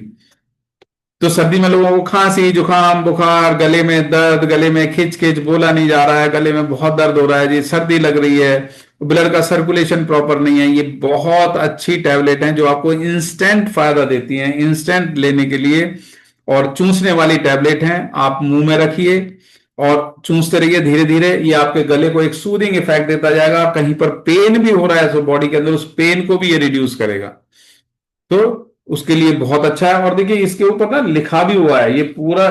तो सर्दी में लोगों को खांसी, जुकाम, बुखार, गले में दर्द, गले में खिंच खिंच, बोला नहीं जा रहा है, गले में बहुत दर्द हो रहा है जी, सर्दी लग रही है, ब्लड का सर्कुलेशन प्रॉपर नहीं है। ये बहुत अच्छी टैबलेट हैं जो आपको इंस्टेंट फायदा देती हैं, इंस्टेंट लेने के लिए। और चूसने वाली टैबलेट हैं, आप मुंह में रखिए और चूसते रहिए धीरे धीरे, ये आपके गले को एक सूदिंग इफेक्ट देता जाएगा। कहीं पर पेन भी हो रहा है तो बॉडी के अंदर उस पेन को भी ये रिड्यूस करेगा, तो उसके लिए बहुत अच्छा है। और देखिए इसके ऊपर ना लिखा भी हुआ है, ये पूरा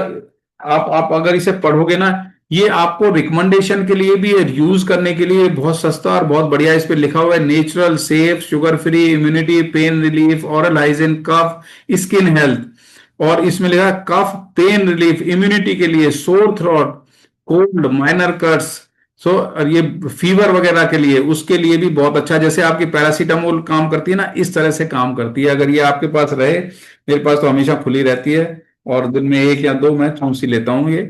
आप अगर इसे पढ़ोगे ना, ये आपको रिकमेंडेशन के लिए भी है, यूज करने के लिए बहुत सस्ता और बहुत बढ़िया। इस पे लिखा हुआ है natural, safe, sugar free, immunity, pain relief, oral hygiene, cough, skin health. और इसमें लिखा है कफ, पेन रिलीफ, इम्यूनिटी के लिए, sore throat, cold, minor cuts, so और ये फीवर वगैरह के लिए, उसके लिए भी बहुत अच्छा। जैसे आपकी पैरासीटामोल काम करती है ना, इस तरह से काम करती है। अगर ये आपके पास रहे, मेरे पास तो हमेशा खुली रहती है, और दिन में एक या दो मैं चौंसी लेता हूँ ये।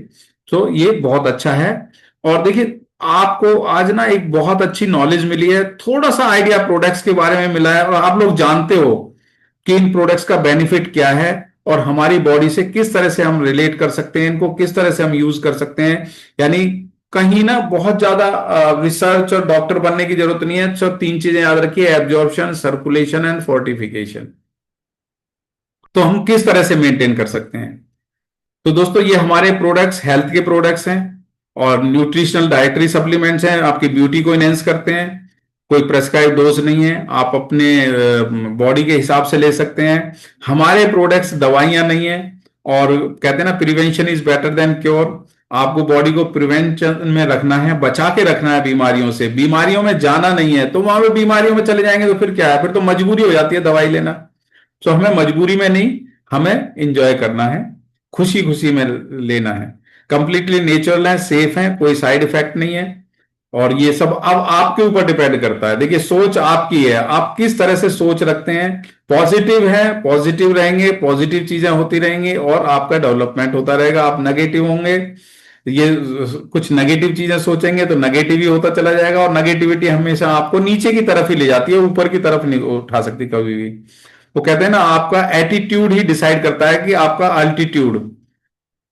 तो ये बहुत अच्छा है। और देखिए, आपको आज ना एक बहुत अच्छी नॉलेज मिली है, थोड़ा सा आइडिया प्रोडक्ट्स के बारे में मिला है, और आप लोग जानते हो कि इन प्रोडक्ट्स का बेनिफिट क्या है, और हमारी बॉडी से किस तरह से हम रिलेट कर सकते हैं, इनको किस तरह से हम यूज कर सकते हैं। यानी कहीं ना बहुत ज्यादा रिसर्च और डॉक्टर बनने की जरूरत नहीं है। सिर्फ तीन चीजें याद रखिए: एब्जॉर्प्शन, सर्कुलेशन एंड फोर्टिफिकेशन। तो हम किस तरह से मेंटेन कर सकते हैं? तो दोस्तों, ये हमारे प्रोडक्ट्स हेल्थ के प्रोडक्ट्स हैं, और न्यूट्रिशनल डाइटरी सप्लीमेंट्स हैं, आपकी ब्यूटी को इनहेंस करते हैं। कोई प्रेस्क्राइब डोज नहीं है, आप अपने बॉडी के हिसाब से ले सकते हैं। हमारे प्रोडक्ट्स दवाइयां नहीं है। और कहते हैं ना, prevention is better than cure. आपको बॉडी को प्रिवेंशन में रखना है, बचा के रखना है बीमारियों से। बीमारियों में जाना नहीं है, तो वहां पे बीमारियों में चले जाएंगे तो फिर क्या है? फिर तो मजबूरी हो जाती है दवाई लेना। तो हमें मजबूरी में नहीं, हमें इंजॉय करना है, खुशी खुशी में लेना है। कंप्लीटली नेचुरल है, सेफ है, कोई साइड इफेक्ट नहीं है। और ये सब अब आपके ऊपर डिपेंड करता है। देखिए, सोच आपकी है, आप किस तरह से सोच रखते हैं। पॉजिटिव है, पॉजिटिव रहेंगे, पॉजिटिव चीजें होती रहेंगी, और आपका डेवलपमेंट होता रहेगा। आप नेगेटिव होंगे, ये कुछ नेगेटिव चीजें सोचेंगे तो नेगेटिव ही होता चला जाएगा, और नेगेटिविटी हमेशा आपको नीचे की तरफ ही ले जाती है, ऊपर की तरफ नहीं उठा सकती कभी भी। वो कहते हैं ना, आपका एटीट्यूड ही डिसाइड करता है कि आपका altitude,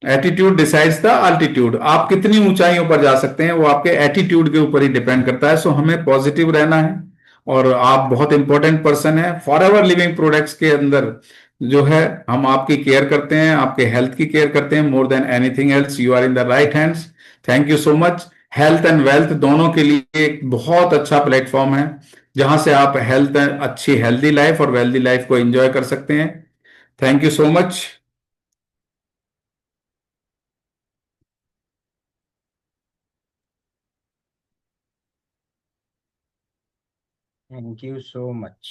attitude decides the altitude. आप कितनी ऊंचाइयों पर जा सकते हैं, वो आपके एटीट्यूड के ऊपर ही डिपेंड करता है। सो हमें पॉजिटिव रहना है। और आप बहुत इंपॉर्टेंट पर्सन है फॉर एवर लिविंग प्रोडक्ट्स के अंदर। जो है, हम आपकी केयर करते हैं, आपके हेल्थ की केयर करते हैं, more than anything else. You are in the right hands. Thank you so much. Health and wealth दोनों के लिए एक बहुत अच्छा प्लेटफॉर्म है, जहां से आप हेल्थ, अच्छी हेल्दी लाइफ और वेल्दी लाइफ को एंजॉय कर सकते हैं। Thank you so much. Thank you so much.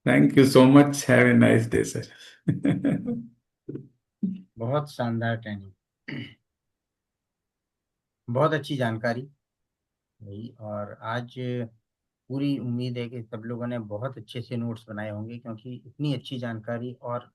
Thank you so much. Have a nice day sir. बहुत शानदार ट्रेनिंग, बहुत अच्छी जानकारी रही। और आज पूरी उम्मीद है कि सब लोगों ने बहुत अच्छे से नोट्स बनाए होंगे, क्योंकि इतनी अच्छी जानकारी और